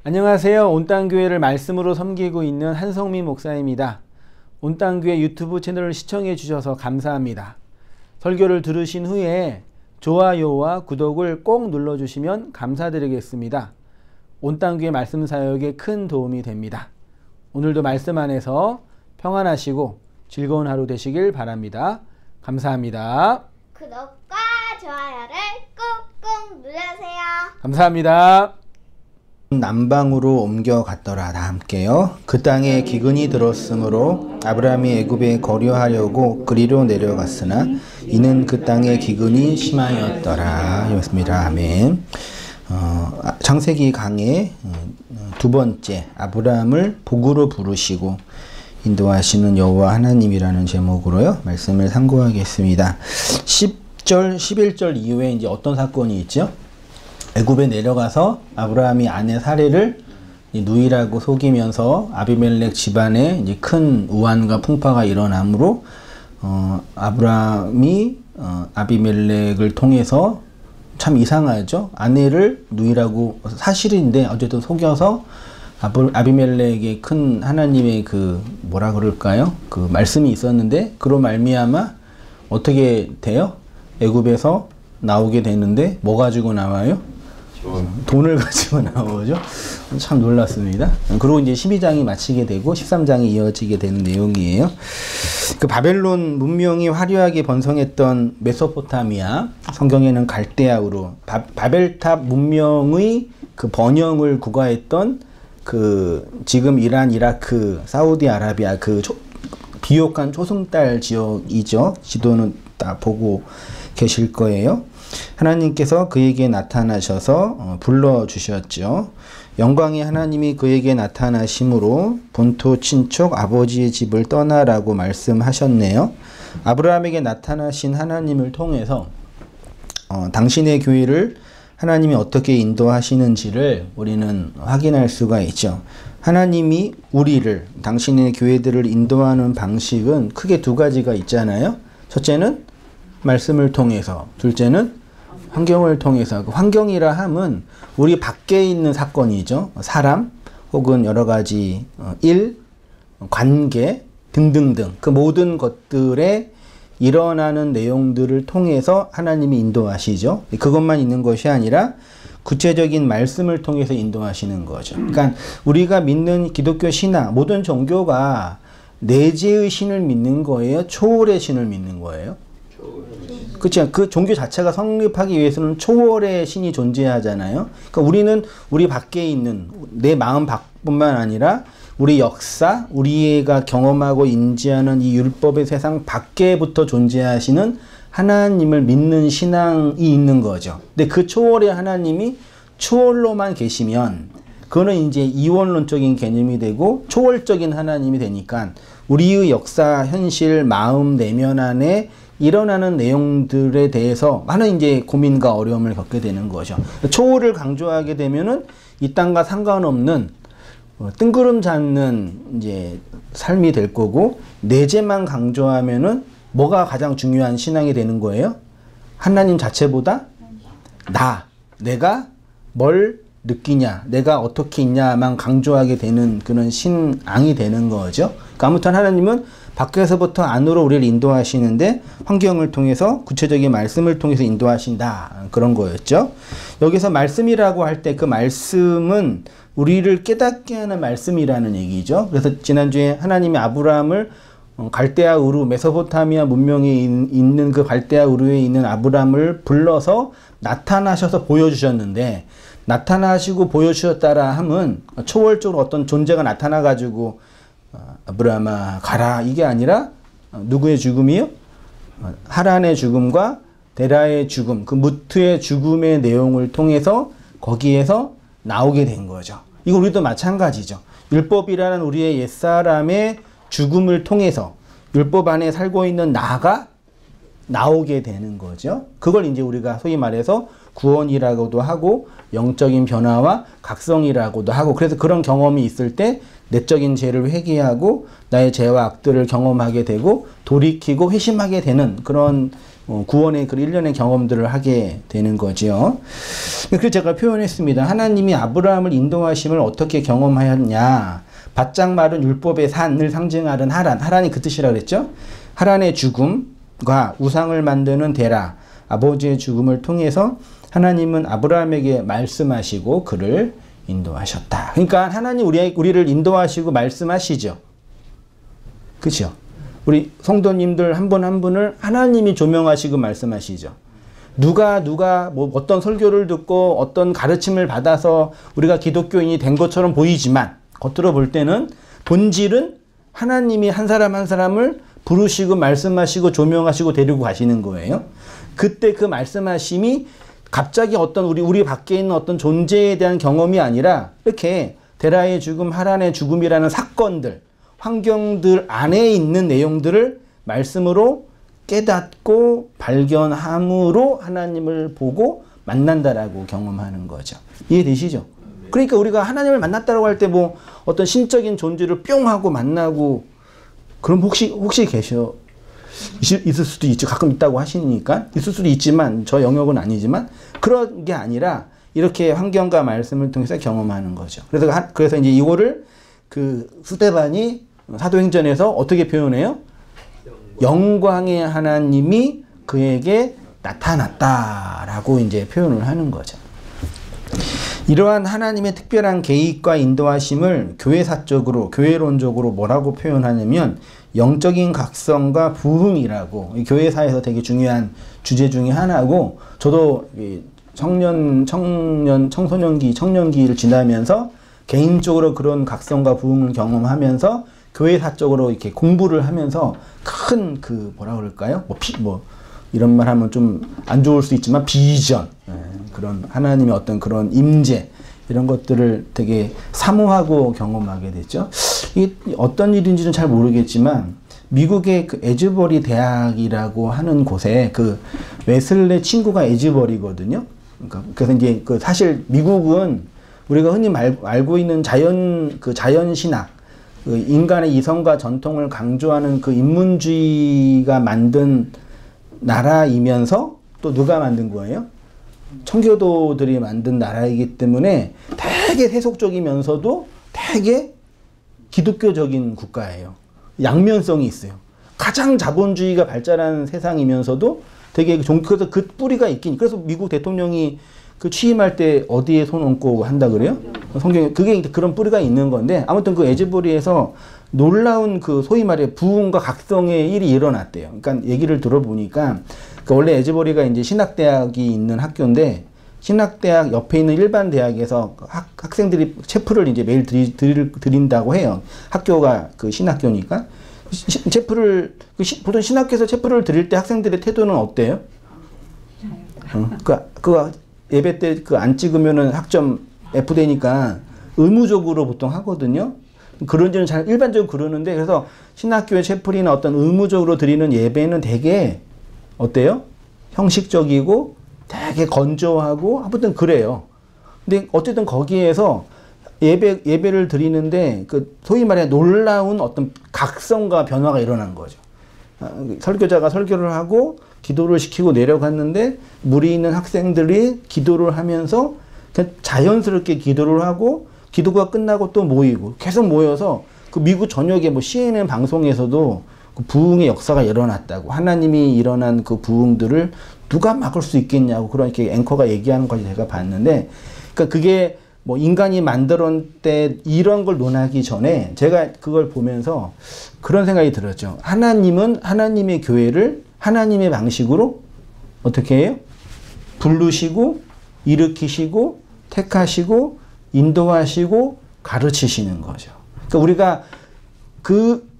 안녕하세요. 온땅교회를 말씀으로 섬기고 있는 한성민 목사입니다. 온땅교회 유튜브 채널을 시청해 주셔서 감사합니다. 설교를 들으신 후에 좋아요와 구독을 꼭 눌러주시면 감사드리겠습니다. 온땅교회 말씀 사역에 큰 도움이 됩니다. 오늘도 말씀 안에서 평안하시고 즐거운 하루 되시길 바랍니다. 감사합니다. 구독과 좋아요를 꾹꾹 눌러주세요. 감사합니다. 남방으로 옮겨갔더라. 다 함께요. 그 땅에 기근이 들었으므로 아브라함이 애굽에 거류하려고 그리로 내려갔으나 이는 그 땅에 기근이 심하였더라. 이었습니다. 아멘. 창세기 강의 두 번째, 아브라함을 복으로 부르시고 인도하시는 여호와 하나님이라는 제목으로요 말씀을 상고하겠습니다. 10절 11절 이후에 이제 어떤 사건이 있죠? 애굽에 내려가서 아브라함이 아내 사례를 누이라고 속이면서 아비멜렉 집안에 이제 큰 우환과 풍파가 일어나므로 아브라함이 아비멜렉을 통해서 참 이상하죠. 아내를 누이라고 사실인데 어쨌든 속여서 아비멜렉의 큰 하나님의 그 뭐라 그럴까요? 그 말씀이 있었는데 그로 말미암아 어떻게 돼요? 애굽에서 나오게 되는데 뭐 가지고 나와요? 돈을 가지고 나오죠. 참 놀랐습니다. 그리고 이제 12장이 마치게 되고 13장이 이어지게 되는 내용이에요. 그 바벨론 문명이 화려하게 번성했던 메소포타미아, 성경에는 갈대아우르, 바벨탑 문명의 그 번영을 구가했던 그 지금 이란, 이라크, 사우디아라비아 그 비옥한 초승달 지역이죠. 지도는 다 보고 계실 거예요. 하나님께서 그에게 나타나셔서 불러주셨죠. 영광의 하나님이 그에게 나타나심으로 본토 친척 아버지의 집을 떠나라고 말씀하셨네요. 아브라함에게 나타나신 하나님을 통해서 당신의 교회를 하나님이 어떻게 인도하시는지를 우리는 확인할 수가 있죠. 하나님이 우리를, 당신의 교회들을 인도하는 방식은 크게 두 가지가 있잖아요. 첫째는 말씀을 통해서, 둘째는 환경을 통해서. 그 환경이라 함은 우리 밖에 있는 사건이죠. 사람 혹은 여러 가지 일, 관계 등등등 그 모든 것들에 일어나는 내용들을 통해서 하나님이 인도하시죠. 그것만 있는 것이 아니라 구체적인 말씀을 통해서 인도하시는 거죠. 그러니까 우리가 믿는 기독교 신앙, 모든 종교가 내재의 신을 믿는 거예요? 초월의 신을 믿는 거예요? 그렇죠. 그 종교 자체가 성립하기 위해서는 초월의 신이 존재하잖아요. 그러니까 우리는 우리 밖에 있는 내 마음 밖뿐만 아니라 우리 역사, 우리가 경험하고 인지하는 이 율법의 세상 밖에부터 존재하시는 하나님을 믿는 신앙이 있는 거죠. 근데 그 초월의 하나님이 초월로만 계시면 그거는 이제 이원론적인 개념이 되고 초월적인 하나님이 되니까 우리의 역사, 현실, 마음, 내면 안에 일어나는 내용들에 대해서 많은 이제 고민과 어려움을 겪게 되는 거죠. 초월을 강조하게 되면은 이 땅과 상관없는 뜬구름 잡는 이제 삶이 될 거고, 내재만 강조하면은 뭐가 가장 중요한 신앙이 되는 거예요? 하나님 자체보다 내가 뭘 느끼냐, 내가 어떻게 있냐만 강조하게 되는 그런 신앙이 되는 거죠. 그러니까 아무튼 하나님은 밖에서부터 안으로 우리를 인도하시는데 환경을 통해서 구체적인 말씀을 통해서 인도하신다. 그런 거였죠. 여기서 말씀이라고 할 때 그 말씀은 우리를 깨닫게 하는 말씀이라는 얘기죠. 그래서 지난주에 하나님이 아브라함을 갈대아 우르, 메소포타미아 문명에 있는 그 갈대아 우르에 있는 아브라함을 불러서 나타나셔서 보여주셨는데, 나타나시고 보여주셨다라 함은 초월적으로 어떤 존재가 나타나가지고 아브라함아 가라 이게 아니라 누구의 죽음이요? 하란의 죽음과 데라의 죽음, 그 무트의 죽음의 내용을 통해서 거기에서 나오게 된 거죠. 이거 우리도 마찬가지죠. 율법이라는 우리의 옛사람의 죽음을 통해서 율법 안에 살고 있는 나가 나오게 되는 거죠. 그걸 이제 우리가 소위 말해서 구원이라고도 하고 영적인 변화와 각성이라고도 하고, 그래서 그런 경험이 있을 때 내적인 죄를 회개하고 나의 죄와 악들을 경험하게 되고 돌이키고 회심하게 되는 그런 구원의 그 일련의 경험들을 하게 되는 거죠. 그래서 제가 표현했습니다. 하나님이 아브라함을 인도하심을 어떻게 경험하였냐. 바짝 마른 율법의 산을 상징하는 하란. 하란이 그 뜻이라고 그랬죠. 하란의 죽음과 우상을 만드는 데라. 아버지의 죽음을 통해서 하나님은 아브라함에게 말씀하시고 그를 인도하셨다. 그러니까 하나님 우리를 인도하시고 말씀하시죠. 그렇죠? 우리 성도님들 한 분 한 분을 하나님이 조명하시고 말씀하시죠. 누가 뭐 어떤 설교를 듣고 어떤 가르침을 받아서 우리가 기독교인이 된 것처럼 보이지만 겉으로 볼 때는 본질은 하나님이 한 사람 한 사람을 부르시고 말씀하시고 조명하시고 데리고 가시는 거예요. 그때 그 말씀하심이 갑자기 어떤 우리 밖에 있는 어떤 존재에 대한 경험이 아니라 이렇게 데라의 죽음, 하란의 죽음이라는 사건들, 환경들 안에 있는 내용들을 말씀으로 깨닫고 발견함으로 하나님을 보고 만난다라고 경험하는 거죠. 이해되시죠? 그러니까 우리가 하나님을 만났다고 할 때 뭐 어떤 신적인 존재를 뿅 하고 만나고 그럼 혹시 있을 수도 있죠. 가끔 있다고 하시니까 있을 수도 있지만 저 영역은 아니지만 그런 게 아니라 이렇게 환경과 말씀을 통해서 경험하는 거죠. 그래서 이제 이거를 그 스데반이 사도행전에서 어떻게 표현해요? 영광의 하나님이 그에게 나타났다라고 이제 표현을 하는 거죠. 이러한 하나님의 특별한 계획과 인도하심을 교회사적으로, 교회론적으로 뭐라고 표현하냐면 영적인 각성과 부흥이라고, 교회사에서 되게 중요한 주제 중에 하나고, 저도 청소년기를 지나면서 개인적으로 그런 각성과 부흥을 경험하면서 교회사적으로 이렇게 공부를 하면서 큰 뭐라 그럴까요? 이런 말 하면 좀 안 좋을 수 있지만 비전, 그런 하나님의 어떤 그런 임재 이런 것들을 되게 사모하고 경험하게 됐죠. 이게 어떤 일인지는 잘 모르겠지만 미국의 그 에즈버리 대학이라고 하는 곳에 그 웨슬레 친구가 에즈버리거든요. 그래서 이제 사실 미국은 우리가 흔히 알고 있는 자연 신학, 인간의 이성과 전통을 강조하는 그 인문주의가 만든 나라이면서 또 누가 만든 거예요? 청교도들이 만든 나라이기 때문에 되게 세속적이면서도 되게 기독교적인 국가예요. 양면성이 있어요. 가장 자본주의가 발달한 세상이면서도 되게 그래서 그 뿌리가 있긴. 그래서 미국 대통령이 그 취임할 때 어디에 손 얹고 한다 그래요? 성경에 그게 그런 뿌리가 있는 건데, 아무튼 그 에즈버리에서 놀라운 그 소위 말해 부흥과 각성의 일이 일어났대요. 그러니까 얘기를 들어보니까 원래 에즈버리가 이제 신학대학이 있는 학교인데, 신학대학 옆에 있는 일반 대학에서 학생들이 체프를 이제 매일 드린다고 해요. 학교가 그 신학교니까. 보통 신학교에서 체프를 드릴 때 학생들의 태도는 어때요? 예배 때 안 찍으면은 학점 F 되니까 의무적으로 보통 하거든요. 그런지는 잘 일반적으로 그러는데, 그래서 신학교의 채플이나 어떤 의무적으로 드리는 예배는 되게 어때요? 형식적이고 되게 건조하고 아무튼 그래요. 근데 어쨌든 거기에서 예배를 드리는데 그 소위 말해 놀라운 어떤 각성과 변화가 일어난 거죠. 설교자가 설교를 하고 기도를 시키고 내려갔는데 무리 있는 학생들이 기도를 하면서 그냥 자연스럽게 기도를 하고, 기도가 끝나고 또 모이고 계속 모여서 그 미국 전역의 뭐 CNN 방송에서도 그 부흥의 역사가 일어났다고, 하나님이 일어난 그 부흥들을 누가 막을 수 있겠냐고 그런 이렇게 앵커가 얘기하는 걸 제가 봤는데, 그러니까 그게 뭐 인간이 만들었을 때 이런 걸 논하기 전에 제가 그걸 보면서 그런 생각이 들었죠. 하나님은 하나님의 교회를 하나님의 방식으로 어떻게 해요? 부르시고 일으키시고 택하시고 인도하시고 가르치시는 거죠. 그러니까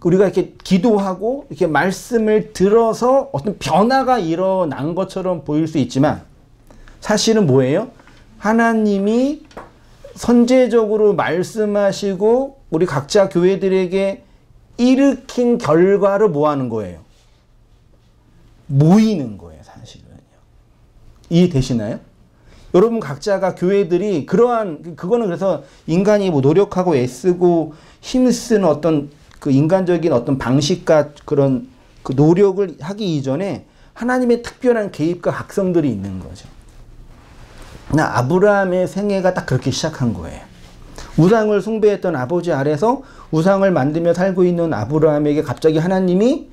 우리가 이렇게 기도하고 이렇게 말씀을 들어서 어떤 변화가 일어난 것처럼 보일 수 있지만 사실은 뭐예요? 하나님이 선제적으로 말씀하시고 우리 각자 교회들에게 일으킨 결과를 뭐 하는 거예요? 모이는 거예요, 사실은요. 이해되시나요? 여러분 각자가 교회들이 그거는 그래서 인간이 뭐 노력하고 애쓰고 힘쓰는 어떤 그 인간적인 어떤 방식과 그런 그 노력을 하기 이전에 하나님의 특별한 개입과 각성들이 있는 거죠. 아브라함의 생애가 딱 그렇게 시작한 거예요. 우상을 숭배했던 아버지 아래서 우상을 만들며 살고 있는 아브라함에게 갑자기 하나님이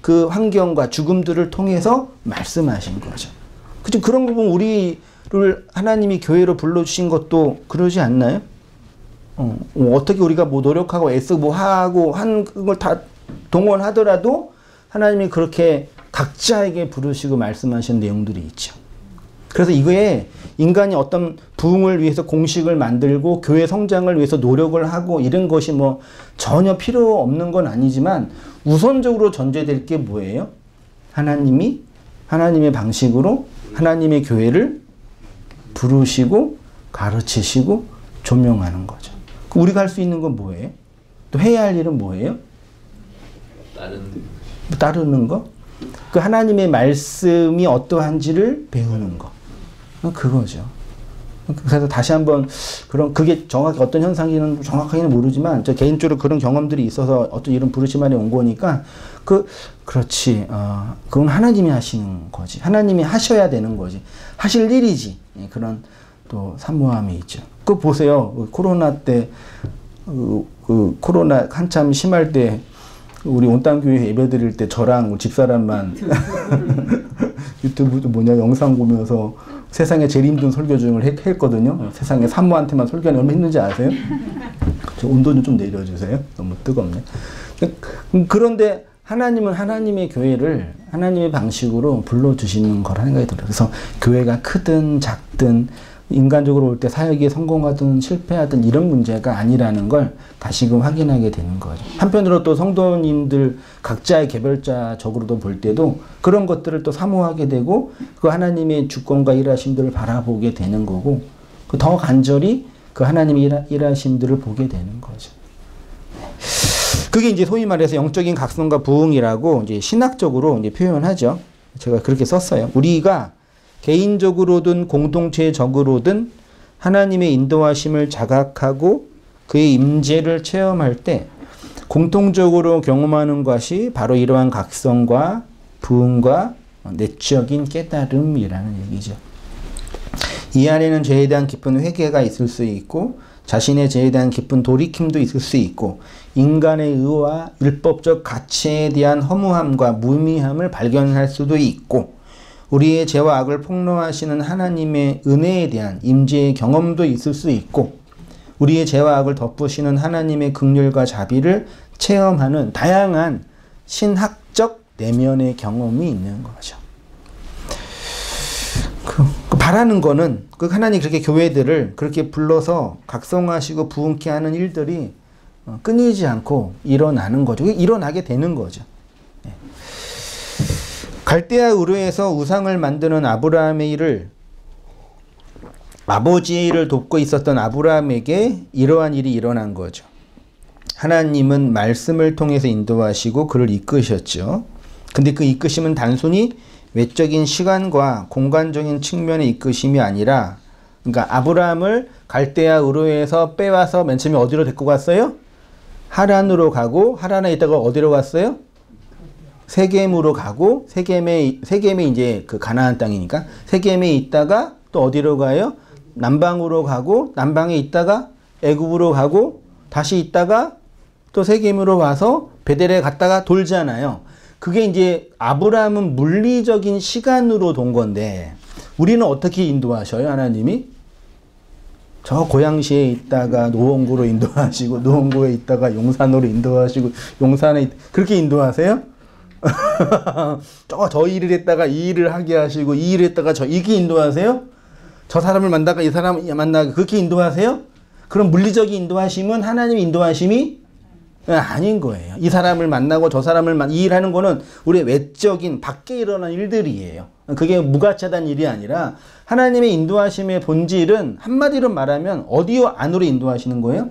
그 환경과 죽음들을 통해서 말씀하신 거죠. 그죠? 그런 거 보면 우리를 하나님이 교회로 불러주신 것도 그러지 않나요? 어떻게 우리가 뭐 노력하고 애쓰고 뭐 하고 한 걸 다 동원하더라도 하나님이 그렇게 각자에게 부르시고 말씀하신 내용들이 있죠. 그래서 이거에 인간이 어떤 부흥을 위해서 공식을 만들고 교회 성장을 위해서 노력을 하고 이런 것이 뭐 전혀 필요 없는 건 아니지만 우선적으로 전제될 게 뭐예요? 하나님이 하나님의 방식으로 하나님의 교회를 부르시고 가르치시고 조명하는 거죠. 우리가 할 수 있는 건 뭐예요? 또 해야 할 일은 뭐예요? 따르는 거? 그 하나님의 말씀이 어떠한지를 배우는 거. 그거죠. 그래서 다시 한번 그게 정확히 어떤 현상인지는 정확하게는 모르지만 저 개인적으로 그런 경험들이 있어서 어떤 이런 부르심 안에 온 거니까 그렇지. 그건 하나님이 하시는 거지. 하나님이 하셔야 되는 거지. 하실 일이지. 그런 또 사모함이 있죠. 그거 보세요. 코로나 때 코로나 한참 심할 때 우리 온땅교회 예배 드릴 때 저랑 집사람만 유튜브 영상 보면서 세상에 제일 힘든 설교 중을 했거든요. 세상에 사모한테만 설교하는 얼마나 힘든지 아세요? 저 온도 좀 내려주세요. 너무 뜨겁네. 그런데 하나님은 하나님의 교회를 하나님의 방식으로 불러주시는 거라는 생각이 들어요. 그래서 교회가 크든 작든 인간적으로 올 때 사역이 성공하든 실패하든 이런 문제가 아니라는 걸 다시금 확인하게 되는 거죠. 한편으로 또 성도님들 각자의 개별자적으로도 볼 때도 그런 것들을 또 사모하게 되고 그 하나님의 주권과 일하심들을 바라보게 되는 거고 더 간절히 그 하나님의 일하심들을 보게 되는 거죠. 그게 이제 소위 말해서 영적인 각성과 부흥이라고 이제 신학적으로 이제 표현하죠. 제가 그렇게 썼어요. 우리가 개인적으로든 공동체적으로든 하나님의 인도하심을 자각하고 그의 임재를 체험할 때 공통적으로 경험하는 것이 바로 이러한 각성과 부흥과 내적인 깨달음이라는 얘기죠. 이 안에는 죄에 대한 깊은 회개가 있을 수 있고 자신의 죄에 대한 깊은 돌이킴도 있을 수 있고 인간의 의와 율법적 가치에 대한 허무함과 무의미함을 발견할 수도 있고 우리의 죄와 악을 폭로하시는 하나님의 은혜에 대한 임재의 경험도 있을 수 있고 우리의 죄와 악을 덮으시는 하나님의 긍휼과 자비를 체험하는 다양한 신학적 내면의 경험이 있는 거죠. 바라는 거는 그 하나님 그렇게 교회들을 그렇게 불러서 각성하시고 부흥케 하는 일들이 끊이지 않고 일어나는 거죠. 일어나게 되는 거죠. 갈대아 우르에서 우상을 만드는 아브라함의 일을 아버지의 일을 돕고 있었던 아브라함에게 이러한 일이 일어난 거죠. 하나님은 말씀을 통해서 인도하시고 그를 이끄셨죠. 근데 그 이끄심은 단순히 외적인 시간과 공간적인 측면의 이끄심이 아니라 그러니까 아브라함을 갈대아 우르에서 빼와서 맨 처음에 어디로 데리고 갔어요? 하란으로 가고 하란에 있다가 어디로 갔어요? 세겜으로 가고 세겜에 이제 그 가나안 땅이니까 세겜에 있다가 또 어디로 가요? 남방으로 가고 남방에 있다가 애굽으로 가고 다시 있다가 또 세겜으로 와서 베델에 갔다가 돌잖아요. 그게 이제 아브라함은 물리적인 시간으로 돈 건데 우리는 어떻게 인도하셔요? 하나님이? 저 고양시에 있다가 노원구로 인도하시고 노원구에 있다가 용산으로 인도하시고 용산에 그렇게 인도하세요? 저 일을 했다가 이 일을 하게 하시고 이 일을 했다가 이게 인도하세요? 저 사람을 만나가 이 사람 만나가 그렇게 인도하세요? 그럼 물리적인 인도하심은 하나님의 인도하심이 아닌 거예요. 이 사람을 만나고 저 사람을 이 일하는 거는 우리의 외적인 밖에 일어난 일들이에요. 그게 무가치하다는 일이 아니라 하나님의 인도하심의 본질은 한마디로 말하면 어디 안으로 인도하시는 거예요?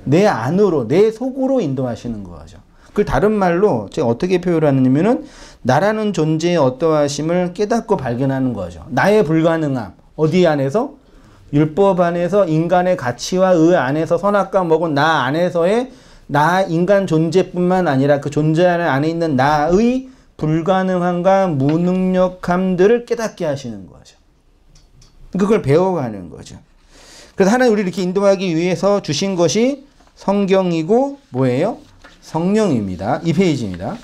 내 안으로 내 속으로 인도하시는 거죠. 그걸 다른 말로 제가 어떻게 표현하냐면은 나라는 존재의 어떠하심을 깨닫고 발견하는 거죠. 나의 불가능함. 어디 안에서? 율법 안에서 인간의 가치와 의 안에서 선악과 먹은 나 안에서의 나 인간 존재뿐만 아니라 그 존재 안에 있는 나의 불가능함과 무능력함들을 깨닫게 하시는 거죠. 그걸 배워가는 거죠. 그래서 하나님 우리를 이렇게 인도하기 위해서 주신 것이 성경이고 뭐예요? 성령입니다. 이 페이지입니다.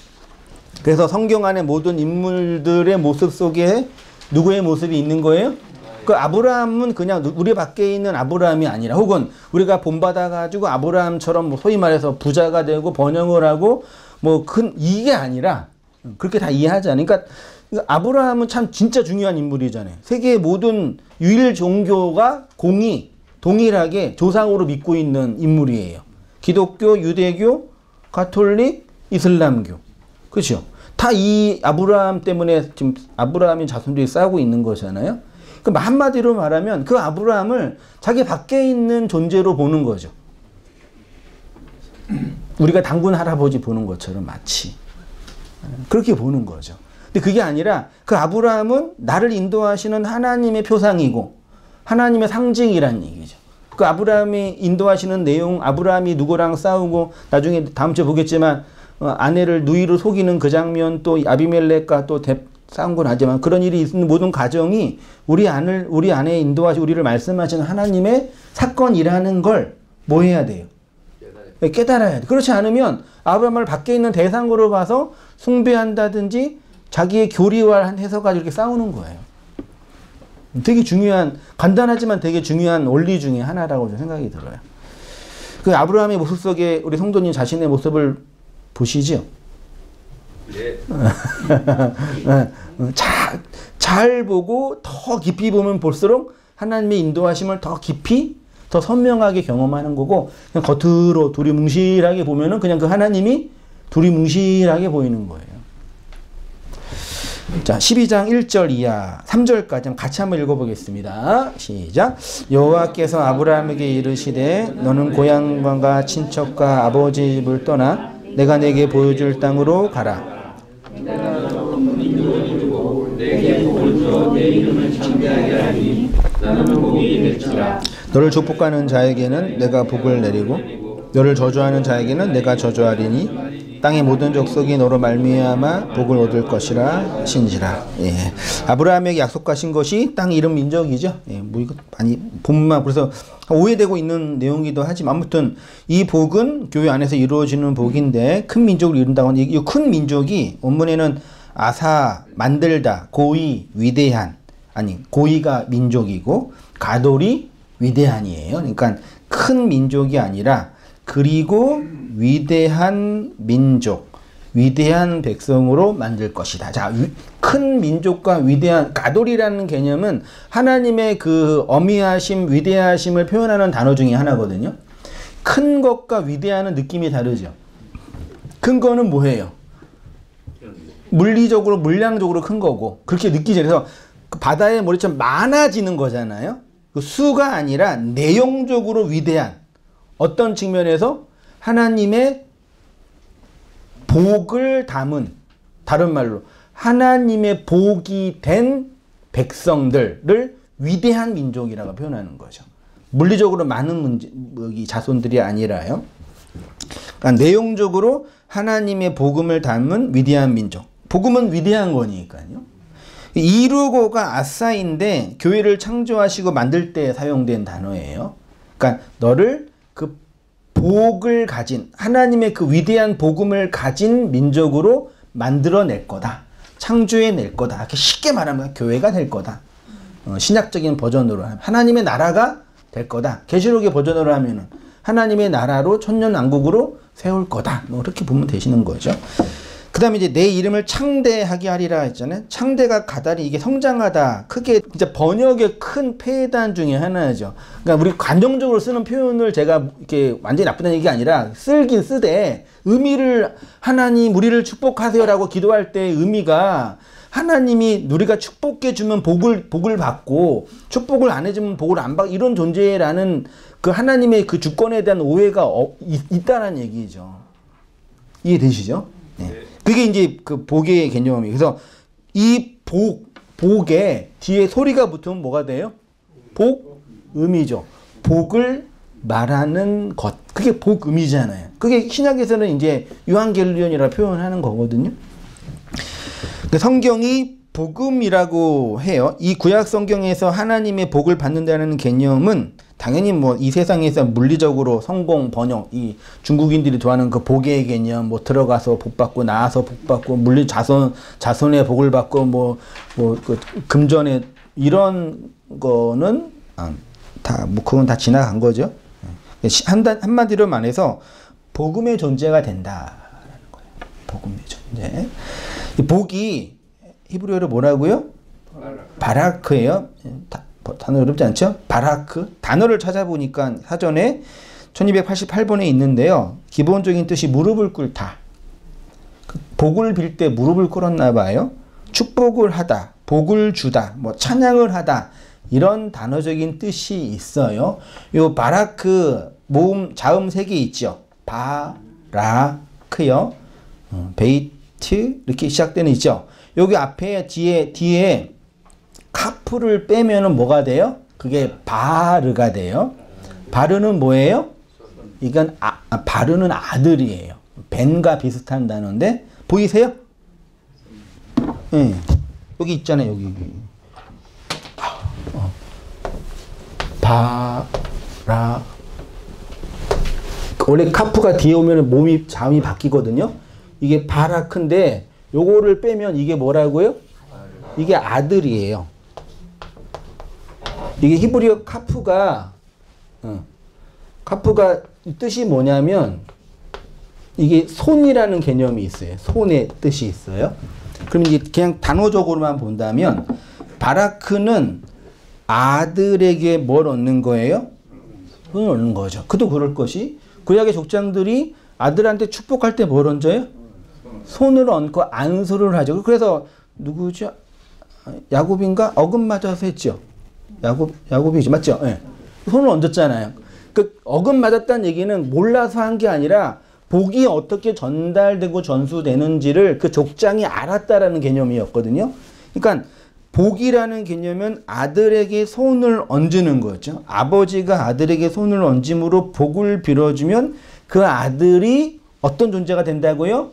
그래서 성경 안에 모든 인물들의 모습 속에 누구의 모습이 있는 거예요? 그 아브라함은 그냥 우리 밖에 있는 아브라함이 아니라 혹은 우리가 본받아가지고 아브라함처럼 뭐 소위 말해서 부자가 되고 번영을 하고 뭐 이게 아니라 그렇게 다 이해하잖아요. 그러니까 아브라함은 참 진짜 중요한 인물이잖아요. 세계의 모든 유일 종교가 동일하게 조상으로 믿고 있는 인물이에요. 기독교, 유대교, 가톨릭, 이슬람교. 그렇죠? 다 이 아브라함 때문에 지금 아브라함의 자손들이 싸우고 있는 거잖아요. 그럼 한마디로 말하면 그 아브라함을 자기 밖에 있는 존재로 보는 거죠. 우리가 단군 할아버지 보는 것처럼 마치 그렇게 보는 거죠. 근데 그게 아니라 그 아브라함은 나를 인도하시는 하나님의 표상이고 하나님의 상징이란 얘기죠. 그 아브라함이 인도하시는 내용, 아브라함이 누구랑 싸우고 나중에 다음 주에 보겠지만 아내를 누이로 속이는 그 장면, 또 아비멜렉과 또 싸운 건 하지만 그런 일이 있는 모든 과정이 우리 안에 인도하시 우리를 말씀하시는 하나님의 사건이라는 걸 뭐 해야 돼요? 깨달아야 돼. 그렇지 않으면 아브라함을 밖에 있는 대상으로 봐서 숭배한다든지 자기의 교리와 해서 가지고 이렇게 싸우는 거예요. 되게 중요한, 간단하지만 되게 중요한 원리 중에 하나라고 생각이 들어요. 그 아브라함의 모습 속에 우리 성도님 자신의 모습을 보시죠? 네. 잘 보고 더 깊이 보면 볼수록 하나님의 인도하심을 더 깊이 더 선명하게 경험하는 거고, 그냥 겉으로 두리뭉실하게 보면은 그냥 그 하나님이 두리뭉실하게 보이는 거예요. 자, 12장 1절 이하 3절까지 같이 한번 읽어보겠습니다. 시작. 여호와께서 아브라함에게 이르시되 너는 고향과 친척과 아버지 집을 떠나 내가 내게 보여줄 땅으로 가라. 너를 축복하는 자에게는 내가 복을 내리고 너를 저주하는 자에게는 내가 저주하리니 땅의 모든 족속이 너로 말미암아 복을 얻을 것이라 신지라. 예. 아브라함에게 약속하신 것이 땅 이름 민족이죠. 예. 뭐 이거 많이 본만 그래서 오해되고 있는 내용이기도 하지만 아무튼 이 복은 교회 안에서 이루어지는 복인데 큰 민족을 이룬다고 하는 이 큰 민족이 원문에는 아사 만들다 고의 위대한 아니 고의가 민족이고 가돌이 위대한이에요. 그러니까 큰 민족이 아니라 그리고 위대한 민족, 위대한 백성으로 만들 것이다. 자, 큰 민족과 위대한 가돌이라는 개념은 하나님의 그 어미하심, 위대하심을 표현하는 단어 중에 하나거든요. 큰 것과 위대한은 느낌이 다르죠. 큰 거는 뭐예요? 물리적으로, 물량적으로 큰 거고 그렇게 느끼죠. 그래서 그 바다의 머리처럼 많아지는 거잖아요. 그 수가 아니라 내용적으로 위대한 어떤 측면에서 하나님의 복을 담은, 다른 말로 하나님의 복이 된 백성들을 위대한 민족이라고 표현하는 거죠. 물리적으로 많은 자손들이 아니라요. 그러니까 내용적으로 하나님의 복음을 담은 위대한 민족. 복음은 위대한 거니까요. 이루고가 아싸인데 교회를 창조하시고 만들 때 사용된 단어예요. 그러니까 너를 그 복을 가진 하나님의 그 위대한 복음을 가진 민족으로 만들어낼 거다. 창조해낼 거다. 이렇게 쉽게 말하면 교회가 될 거다. 신약적인 버전으로 하면 하나님의 나라가 될 거다. 계시록의 버전으로 하면은 하나님의 나라로 천년왕국으로 세울 거다. 뭐 그렇게 보면 되시는 거죠. 그 다음에 이제 내 이름을 창대하게 하리라 했잖아요. 창대가 가다리 이게 성장하다. 크게 진짜 번역의 큰 폐단 중에 하나죠. 그러니까 우리 관정적으로 쓰는 표현을 제가 이렇게 완전히 나쁘다는 얘기가 아니라 쓰긴 쓰되 의미를 하나님 우리를 축복하세요라고 기도할 때 의미가 하나님이 우리가 축복해 주면 복을 받고 축복을 안 해주면 복을 안 받고 이런 존재라는 그 하나님의 그 주권에 대한 오해가 있다는 얘기죠. 이해되시죠? 네. 그게 이제 그 복의 개념이에요. 그래서 이 복에 뒤에 소리가 붙으면 뭐가 돼요? 복음이죠. 복을 말하는 것. 그게 복음이잖아요. 그게 신약에서는 이제 유한겔리온이라 표현하는 거거든요. 그 성경이 복음이라고 해요. 이 구약 성경에서 하나님의 복을 받는다는 개념은 당연히 뭐 이 세상에서 물리적으로 성공, 번영, 이 중국인들이 좋아하는 그 복의 개념, 뭐 들어가서 복 받고 나와서 복 받고 물리 자손의 복을 받고 그 금전의 이런 거는 그건 다 지나간 거죠. 한마디로 말해서 복음의 존재가 된다라는 거예요. 복음의 존재. 이 복이 히브리어로 뭐라고요? 바라크예요. 단어 어렵지 않죠? 바라크. 단어를 찾아보니까 사전에 1288번에 있는데요. 기본적인 뜻이 무릎을 꿇다. 복을 빌 때 무릎을 꿇었나 봐요. 축복을 하다, 복을 주다, 뭐 찬양을 하다, 이런 단어적인 뜻이 있어요. 요 바라크 모음 자음 3개 있죠. 바라크요. 베이트 이렇게 시작되는 있죠. 여기 앞에 뒤에 카프를 빼면은 뭐가 돼요? 그게 바르가 돼요. 바르는 뭐예요? 이건 바르는 아들이에요. 벤과 비슷한 단어인데 보이세요? 네. 여기 있잖아요. 여기. 바라. 원래 카프가 뒤에 오면 자음이 바뀌거든요. 이게 바라크인데 요거를 빼면 이게 뭐라고요? 이게 아들이에요. 이게 히브리어 카프가 뜻이 뭐냐면 이게 손이라는 개념이 있어요. 손의 뜻이 있어요. 그럼 이제 그냥 단어적으로만 본다면 바라크는 아들에게 뭘 얻는 거예요? 손을 얻는 거죠. 그도 그럴 것이 구약의 족장들이 아들한테 축복할 때 뭘 얹어요? 손을 얹고 안수를 하죠. 그래서 누구죠? 야곱인가? 어금 맞아서 했죠. 야곱이죠. 맞죠? 네. 손을 얹었잖아요. 그 어금 맞았다는 얘기는 몰라서 한 게 아니라 복이 어떻게 전달되고 전수되는지를 그 족장이 알았다라는 개념이었거든요. 그러니까 복이라는 개념은 아들에게 손을 얹는 거죠. 아버지가 아들에게 손을 얹음으로 복을 빌어주면 그 아들이 어떤 존재가 된다고요?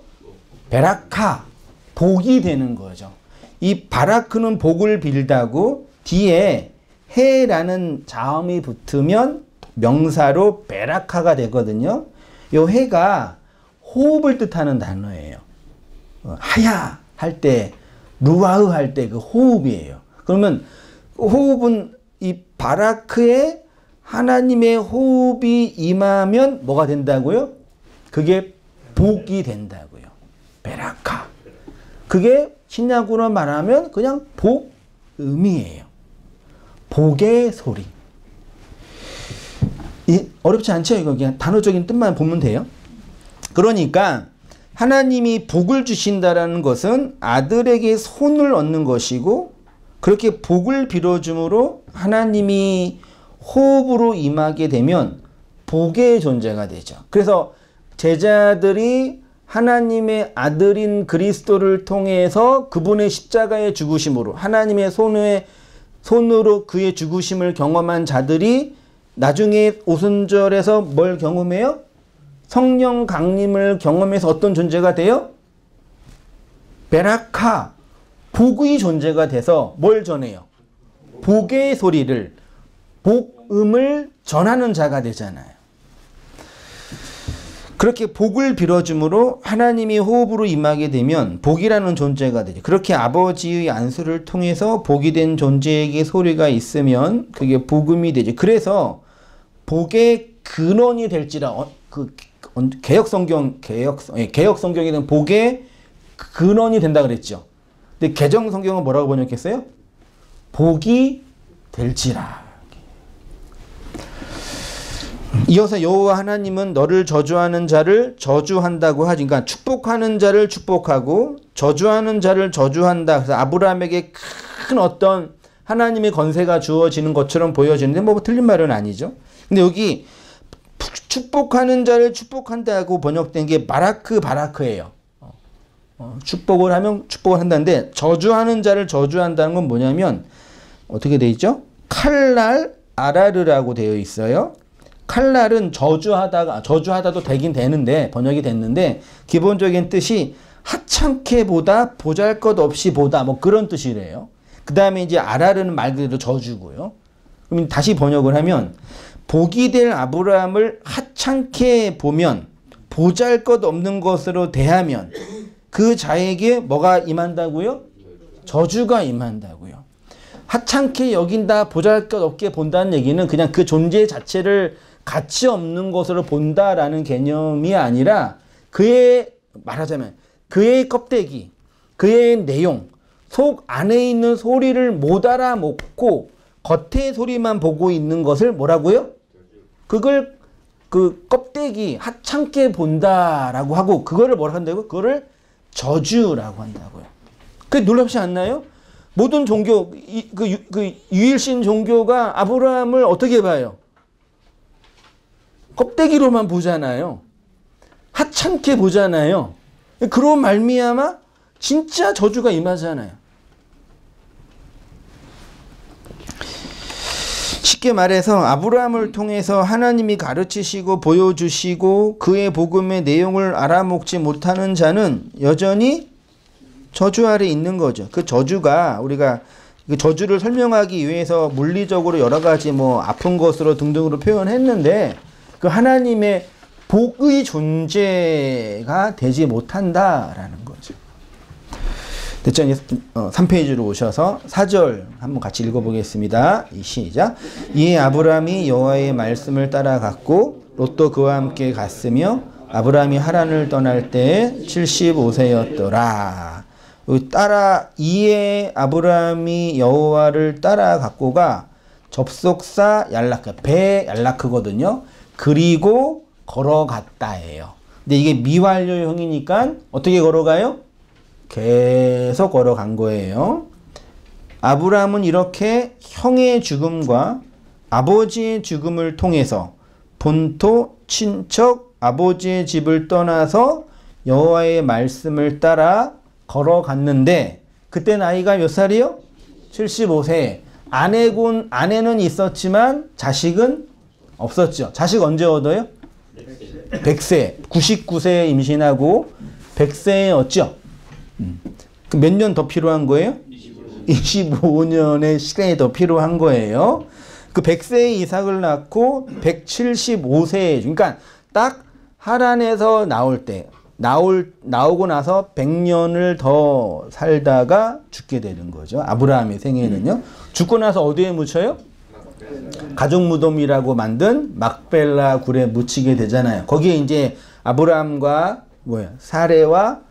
베라카, 복이 되는 거죠. 이 바라크는 복을 빌다고 뒤에 해라는 자음이 붙으면 명사로 베라카가 되거든요. 이 해가 호흡을 뜻하는 단어예요. 하야 할 때, 루아흐 할 때 그 호흡이에요. 그러면 호흡은 이 바라크에 하나님의 호흡이 임하면 뭐가 된다고요? 그게 복이 된다고요. 베라카. 그게 신약으로 말하면 그냥 복음이에요. 복의 소리. 어렵지 않죠? 이거 그냥 단어적인 뜻만 보면 돼요. 그러니까 하나님이 복을 주신다라는 것은 아들에게 손을 얻는 것이고 그렇게 복을 빌어줌으로 하나님이 호흡으로 임하게 되면 복의 존재가 되죠. 그래서 제자들이 하나님의 아들인 그리스도를 통해서 그분의 십자가의 죽으심으로 하나님의 손으로 그의 죽으심을 경험한 자들이 나중에 오순절에서 뭘 경험해요? 성령 강림을 경험해서 어떤 존재가 돼요? 베라카, 복의 존재가 돼서 뭘 전해요? 복의 소리를, 복음을 전하는 자가 되잖아요. 그렇게 복을 빌어줌으로 하나님이 호흡으로 임하게 되면 복이라는 존재가 되죠. 그렇게 아버지의 안수를 통해서 복이 된 존재에게 소리가 있으면 그게 복음이 되죠. 그래서 복의 근원이 될지라 개혁 성경에는 복의 근원이 된다 그랬죠. 근데 개정 성경은 뭐라고 번역했어요? 복이 될지라. 이어서 여호와 하나님은 너를 저주하는 자를 저주한다고 하지. 그러니까 축복하는 자를 축복하고 저주하는 자를 저주한다. 그래서 아브라함에게 큰 어떤 하나님의 건세가 주어지는 것처럼 보여지는데 뭐 틀린 말은 아니죠. 근데 여기 축복하는 자를 축복한다고 번역된 게 바라크예요. 축복을 하면 축복을 한다는데 저주하는 자를 저주한다는 건 뭐냐면 어떻게 되어 있죠? 칼날 아라르라고 되어 있어요. 칼날은 저주하다도 되긴 되는데 번역이 됐는데 기본적인 뜻이 하찮게 보다, 보잘것없이 보다, 뭐 그런 뜻이래요. 그 다음에 이제 아라르는 말 그대로 저주고요. 그럼 다시 번역을 하면 복이 될 아브라함을 하찮게 보면, 보잘것없는 것으로 대하면 그 자에게 뭐가 임한다고요? 저주가 임한다고요. 하찮게 여긴다, 보잘것없게 본다는 얘기는 그냥 그 존재 자체를 가치 없는 것으로 본다라는 개념이 아니라 그의, 말하자면 그의 껍데기, 그의 내용, 속 안에 있는 소리를 못 알아먹고 겉의 소리만 보고 있는 것을 뭐라고요? 그걸 그 껍데기 하찮게 본다라고 하고, 그거를 뭐라고 한다고요? 그거를 저주라고 한다고요. 그게 놀랍지 않나요? 모든 종교, 그 유일신 종교가 아브라함을 어떻게 봐요? 껍데기로만 보잖아요. 하찮게 보잖아요. 그런 말미암아 진짜 저주가 임하잖아요. 쉽게 말해서 아브라함을 통해서 하나님이 가르치시고 보여주시고 그의 복음의 내용을 알아먹지 못하는 자는 여전히 저주 아래 있는 거죠. 그 저주가, 우리가 그 저주를 설명하기 위해서 물리적으로 여러 가지 뭐 아픈 것으로 등등으로 표현했는데, 그 하나님의 복의 존재가 되지 못한다라는 거죠. 됐죠? 3페이지로 오셔서 4절 한번 같이 읽어보겠습니다. 시작. 이에 아브라함이 여호와의 말씀을 따라갔고 롯도 그와 함께 갔으며 아브라함이 하란을 떠날 때에 75세였더라. 이에 아브라함이 여호와를 따라갔고가 접속사 얄라크, 배 얄라크거든요. 그리고 걸어갔다예요. 근데 이게 미완료형이니까 어떻게 걸어가요? 계속 걸어간 거예요. 아브라함은 이렇게 형의 죽음과 아버지의 죽음을 통해서 본토, 친척, 아버지의 집을 떠나서 여호와의 말씀을 따라 걸어갔는데, 그때 나이가 몇 살이요? 75세. 아내는 있었지만 자식은 없었죠. 자식 언제 얻어요? 100세. 99세에 임신하고 100세였죠. 그 몇 년 더 필요한 거예요? 25년의 시간이 더 필요한 거예요. 그 100세에 이삭을 낳고 175세에, 그러니까 딱 하란에서 나오고 나서 100년을 더 살다가 죽게 되는 거죠. 아브라함의 생애는요. 죽고 나서 어디에 묻혀요? 가족 무덤이라고 만든 막벨라 굴에 묻히게 되잖아요. 거기에 이제 아브라함과 사레와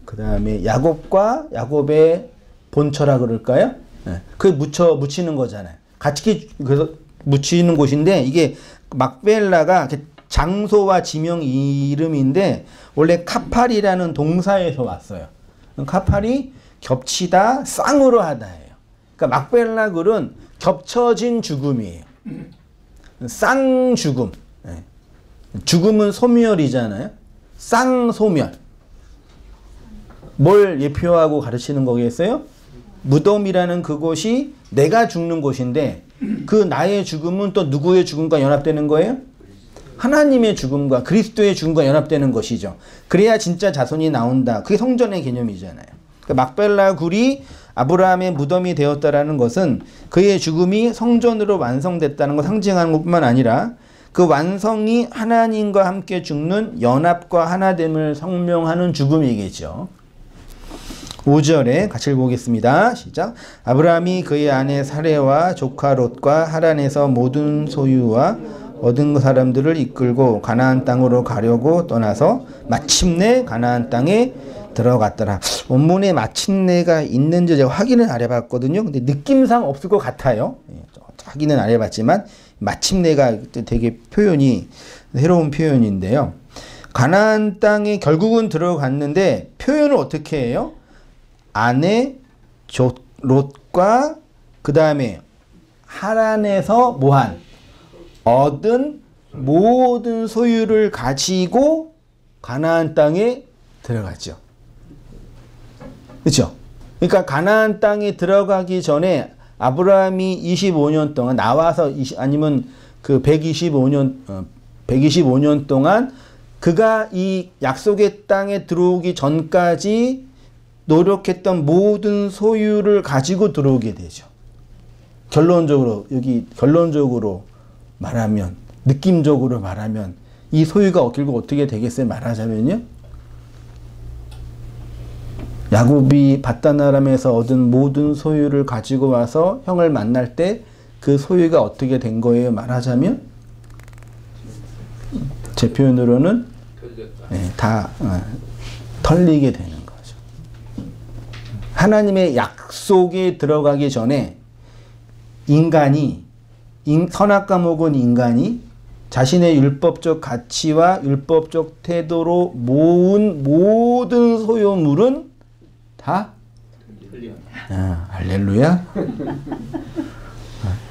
그 다음에 야곱의 본처라 그럴까요? 네. 그게 묻히는 거잖아요. 같이 그래서 묻히는 곳인데, 이게 막벨라가 장소와 지명 이름인데 원래 카팔이라는 동사에서 왔어요. 카팔이 겹치다, 쌍으로 하다예요. 그러니까 막벨라 글은 겹쳐진 죽음이에요. 쌍죽음. 네. 죽음은 소멸이잖아요. 쌍소멸. 뭘 예표하고 가르치는 거겠어요? 무덤이라는 그곳이 내가 죽는 곳인데, 그 나의 죽음은 또 누구의 죽음과 연합되는 거예요? 하나님의 죽음과 그리스도의 죽음과 연합되는 것이죠. 그래야 진짜 자손이 나온다. 그게 성전의 개념이잖아요. 그러니까 막벨라 굴이 아브라함의 무덤이 되었다라는 것은 그의 죽음이 성전으로 완성됐다는 걸 상징하는 것뿐만 아니라 그 완성이 하나님과 함께 죽는 연합과 하나됨을 설명하는 죽음이겠죠. 5절에 같이 읽어보겠습니다. 시작. 아브라함이 그의 아내 사레와 조카 롯과 하란에서 모든 소유와 얻은 사람들을 이끌고 가나안 땅으로 가려고 떠나서 마침내 가나안 땅에 들어갔더라. 원문에 마침내가 있는지 제가 확인을 안 해봤거든요. 근데 느낌상 없을 것 같아요. 확인은 안 해봤지만 마침내가 되게 표현이 새로운 표현인데요. 가나안 땅에 결국은 들어갔는데 표현을 어떻게 해요? 아내 롯과 그 다음에 하란에서 뭐한 얻은 모든 소유를 가지고 가나안 땅에 들어갔죠. 그렇죠? 그러니까 가나안 땅에 들어가기 전에 아브라함이 25년 동안 나와서 아니면 그 125년 동안 그가 이 약속의 땅에 들어오기 전까지 노력했던 모든 소유를 가지고 들어오게 되죠. 결론적으로 말하면, 느낌적으로 말하면 이 소유가 결국 어떻게 되겠어요? 말하자면요. 야곱이 밧단아람에서 얻은 모든 소유를 가지고 와서 형을 만날 때 그 소유가 어떻게 된 거예요? 말하자면 제 표현으로는 다 털리게 되는 거죠. 하나님의 약속에 들어가기 전에 인간이 선악과 먹은 인간이 자신의 율법적 가치와 율법적 태도로 모은 모든 소유물은 다 할렐루야.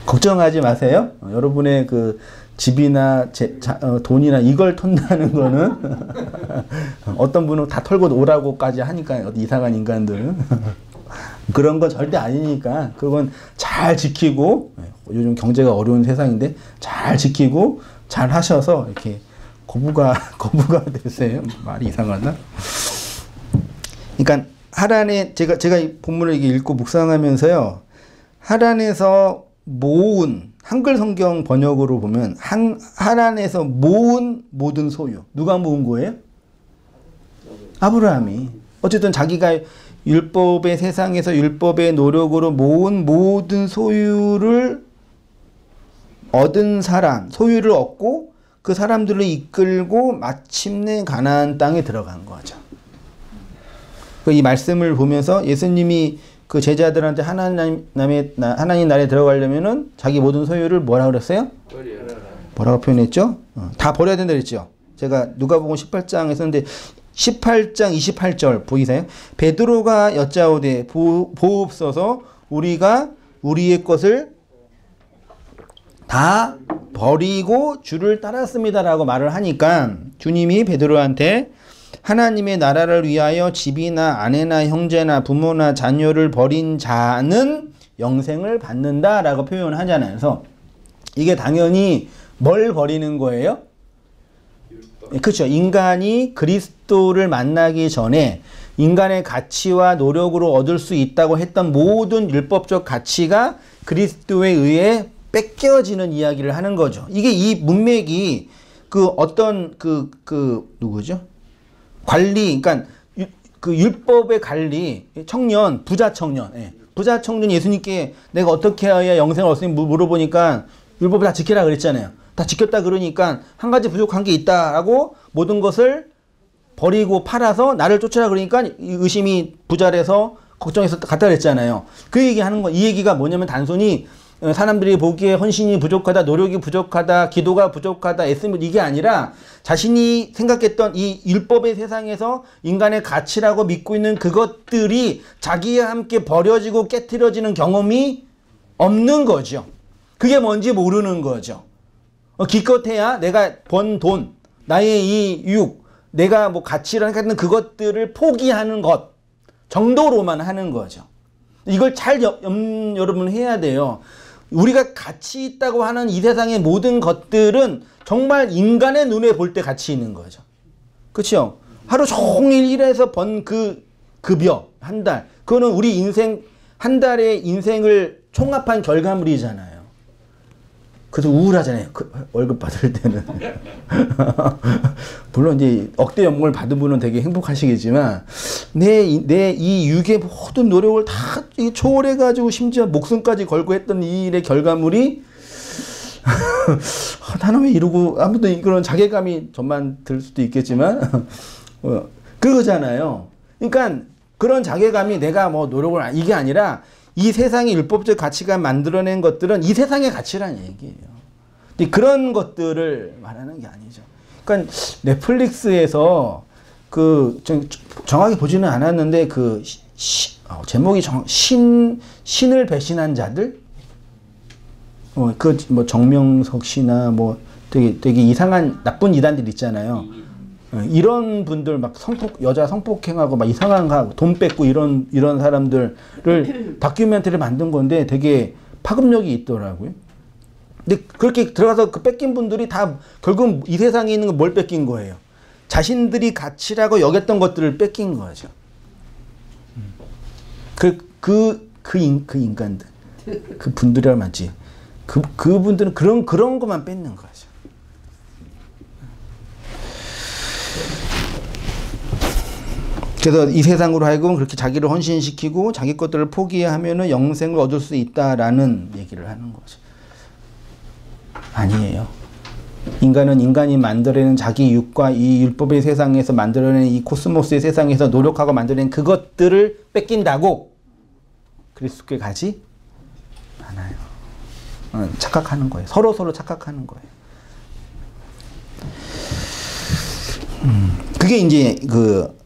걱정하지 마세요. 여러분의 그 집이나 돈이나 이걸 턴다는 거는 어떤 분은 다 털고 오라고까지 하니까 이상한 인간들은 그런 건 절대 아니니까 그건 잘 지키고 요즘 경제가 어려운 세상인데 잘 지키고 잘 하셔서 이렇게 거부가 되세요. 말이 이상하나? 그러니까 하란에 제가 이 본문을 이렇게 읽고 묵상하면서요. 하란에서 모은 한글 성경 번역으로 보면 하란에서 모은 모든 소유. 누가 모은 거예요? 아브라함이. 어쨌든 자기가 율법의 세상에서 율법의 노력으로 모은 모든 소유를 얻은 사람, 소유를 얻고 그 사람들을 이끌고 마침내 가나안 땅에 들어간 거죠. 이 말씀을 보면서 예수님이 그 제자들한테 하나님 나라에 들어가려면은 자기 모든 소유를 뭐라고 그랬어요? 뭐라고 표현했죠? 다 버려야 된다 그랬죠. 제가 누가복음 18장 했었는데 18장 28절 보이세요? 베드로가 여짜오되 보옵소서 우리가 우리의 것을 다 버리고 주를 따랐습니다라고 말을 하니까 주님이 베드로한테 하나님의 나라를 위하여 집이나 아내나 형제나 부모나 자녀를 버린 자는 영생을 받는다라고 표현하잖아요. 그래서 이게 당연히 뭘 버리는 거예요? 그렇죠. 인간이 그리스도를 만나기 전에 인간의 가치와 노력으로 얻을 수 있다고 했던 모든 율법적 가치가 그리스도에 의해 뺏겨지는 이야기를 하는 거죠. 이게 이 문맥이 그 어떤 누구죠? 관리, 그러니까 그 율법의 관리, 청년, 부자 청년, 부자 청년 예수님께 내가 어떻게 해야 영생을 얻으니 물어보니까 율법을 다 지키라 그랬잖아요. 다 지켰다 그러니까 한 가지 부족한 게 있다라고 모든 것을 버리고 팔아서 나를 쫓으라 그러니까 의심이 부자라서 걱정해서 갔다 그랬잖아요. 그 얘기 하는 거, 이 얘기가 뭐냐면 단순히 사람들이 보기에 헌신이 부족하다, 노력이 부족하다, 기도가 부족하다, 애쓰면 이게 아니라 자신이 생각했던 이 율법의 세상에서 인간의 가치라고 믿고 있는 그것들이 자기와 함께 버려지고 깨트려지는 경험이 없는 거죠. 그게 뭔지 모르는 거죠. 기껏해야 내가 번 돈, 나의 이 유익, 내가 뭐 가치라는 같은 그것들을 포기하는 것 정도로만 하는 거죠. 이걸 잘 여러분 해야 돼요. 우리가 가치 있다고 하는 이 세상의 모든 것들은 정말 인간의 눈에 볼 때 가치 있는 거죠. 그렇죠? 하루 종일 일해서 번 그 급여 한 달, 그거는 우리 인생 한 달의 인생을 총합한 결과물이잖아요. 그래서 우울하잖아요. 그 월급 받을 때는. 물론 이제 억대 연봉을 받은 분은 되게 행복하시겠지만 내 이 육의 모든 노력을 다 초월해가지고 심지어 목숨까지 걸고 했던 이 일의 결과물이 나는 왜 이러고 아무튼 그런 자괴감이 저만 들 수도 있겠지만 그거잖아요. 그러니까 그런 자괴감이 내가 뭐 노력을 이게 아니라 이 세상의 율법적 가치가 만들어낸 것들은 이 세상의 가치란 얘기예요. 근데 그런 것들을 말하는 게 아니죠. 그러니까 넷플릭스에서 정확히 보지는 않았는데 제목이 신을 배신한 자들? 뭐 정명석 씨나 뭐 되게 이상한 나쁜 이단들 있잖아요. 이런 분들 막 여자 성폭행하고 막 이상한 거 하고 돈 뺏고 이런 사람들을 다큐멘터리를 만든 건데 되게 파급력이 있더라고요. 근데 그렇게 들어가서 그 뺏긴 분들이 다 결국 이 세상에 있는 거 뭘 뺏긴 거예요? 자신들이 가치라고 여겼던 것들을 뺏긴 거죠. 그 인간들, 그 분들이라 맞지. 그분들은 그런 것만 뺏는 거죠. 그래서 이 세상으로 하여금 그렇게 자기를 헌신시키고 자기 것들을 포기하면은 영생을 얻을 수 있다라는 얘기를 하는 거죠. 아니에요. 인간은 인간이 만들어낸 자기 육과 이 율법의 세상에서 만들어낸 이 코스모스의 세상에서 노력하고 만들어낸 그것들을 뺏긴다고 그리스도께 가지 않아요. 착각하는 거예요. 서로 착각하는 거예요. 그게 이제 그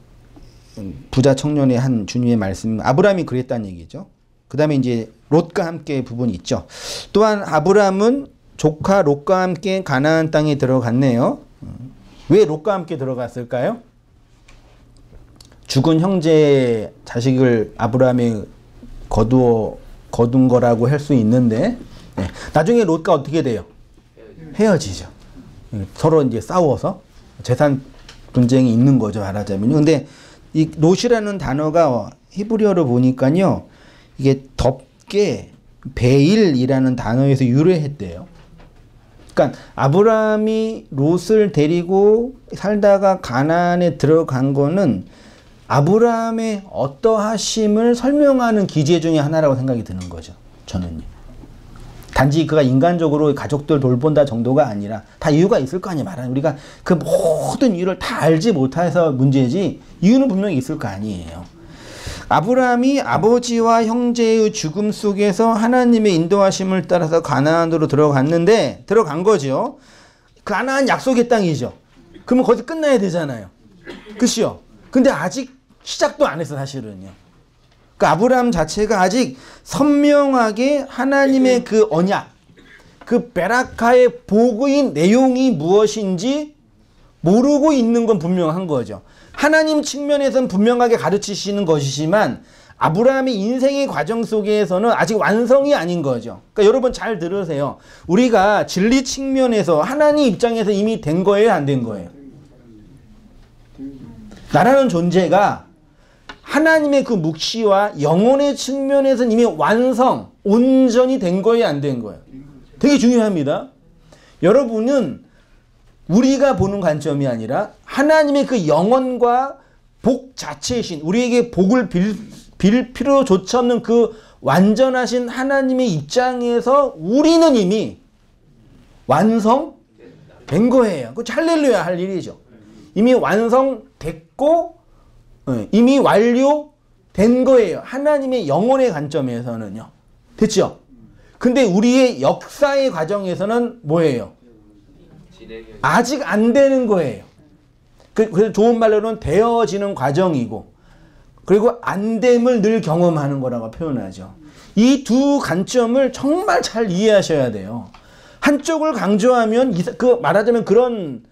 부자 청년의 한 주님의 말씀, 아브라함이 그랬다는 얘기죠. 그 다음에 이제 롯과 함께 부분이 있죠. 또한 아브라함은 조카 롯과 함께 가나안 땅에 들어갔네요. 왜 롯과 함께 들어갔을까요? 죽은 형제 자식을 아브라함이 거둔 거라고 할 수 있는데, 네. 나중에 롯과 어떻게 돼요? 헤어지죠. 서로 이제 싸워서 재산 분쟁이 있는 거죠, 말하자면요. 근데 이 롯이라는 단어가 히브리어로 보니까요, 이게 덥게 베일이라는 단어에서 유래했대요. 그러니까 아브라함이 롯을 데리고 살다가 가나안에 들어간 거는 아브라함의 어떠하심을 설명하는 기제 중에 하나라고 생각이 드는 거죠. 저는요. 단지 그가 인간적으로 가족들 돌본다 정도가 아니라 다 이유가 있을 거 아니에요. 말하는 우리가 그 모든 이유를 다 알지 못해서 문제지 이유는 분명히 있을 거 아니에요. 아브라함이 아버지와 형제의 죽음 속에서 하나님의 인도하심을 따라서 가나안으로 들어간 거죠. 가나안 약속의 땅이죠. 그러면 거기서 끝나야 되잖아요. 그렇죠? 근데 아직 시작도 안 했어, 사실은요. 그 아브라함 자체가 아직 선명하게 하나님의 그 언약, 그 베라카의 복의 내용이 무엇인지 모르고 있는 건 분명한 거죠. 하나님 측면에서는 분명하게 가르치시는 것이지만 아브라함의 인생의 과정 속에서는 아직 완성이 아닌 거죠. 그러니까 여러분 잘 들으세요. 우리가 진리 측면에서 하나님 입장에서 이미 된 거예요, 안 된 거예요? 나라는 존재가 하나님의 그 묵시와 영혼의 측면에서는 이미 완성, 온전히 된 거예요, 안 된 거예요? 되게 중요합니다. 여러분은 우리가 보는 관점이 아니라 하나님의 그 영혼과 복 자체이신, 우리에게 복을 빌 필요조차 없는 그 완전하신 하나님의 입장에서 우리는 이미 완성된 거예요. 그 할렐루야 할 일이죠. 이미 완성됐고 이미 완료된 거예요. 하나님의 영혼의 관점에서는요. 됐죠? 근데 우리의 역사의 과정에서는 뭐예요? 아직 안 되는 거예요. 그래서 좋은 말로는 되어지는 과정이고, 그리고 안 됨을 늘 경험하는 거라고 표현하죠. 이 두 관점을 정말 잘 이해하셔야 돼요. 한쪽을 강조하면 말하자면 그런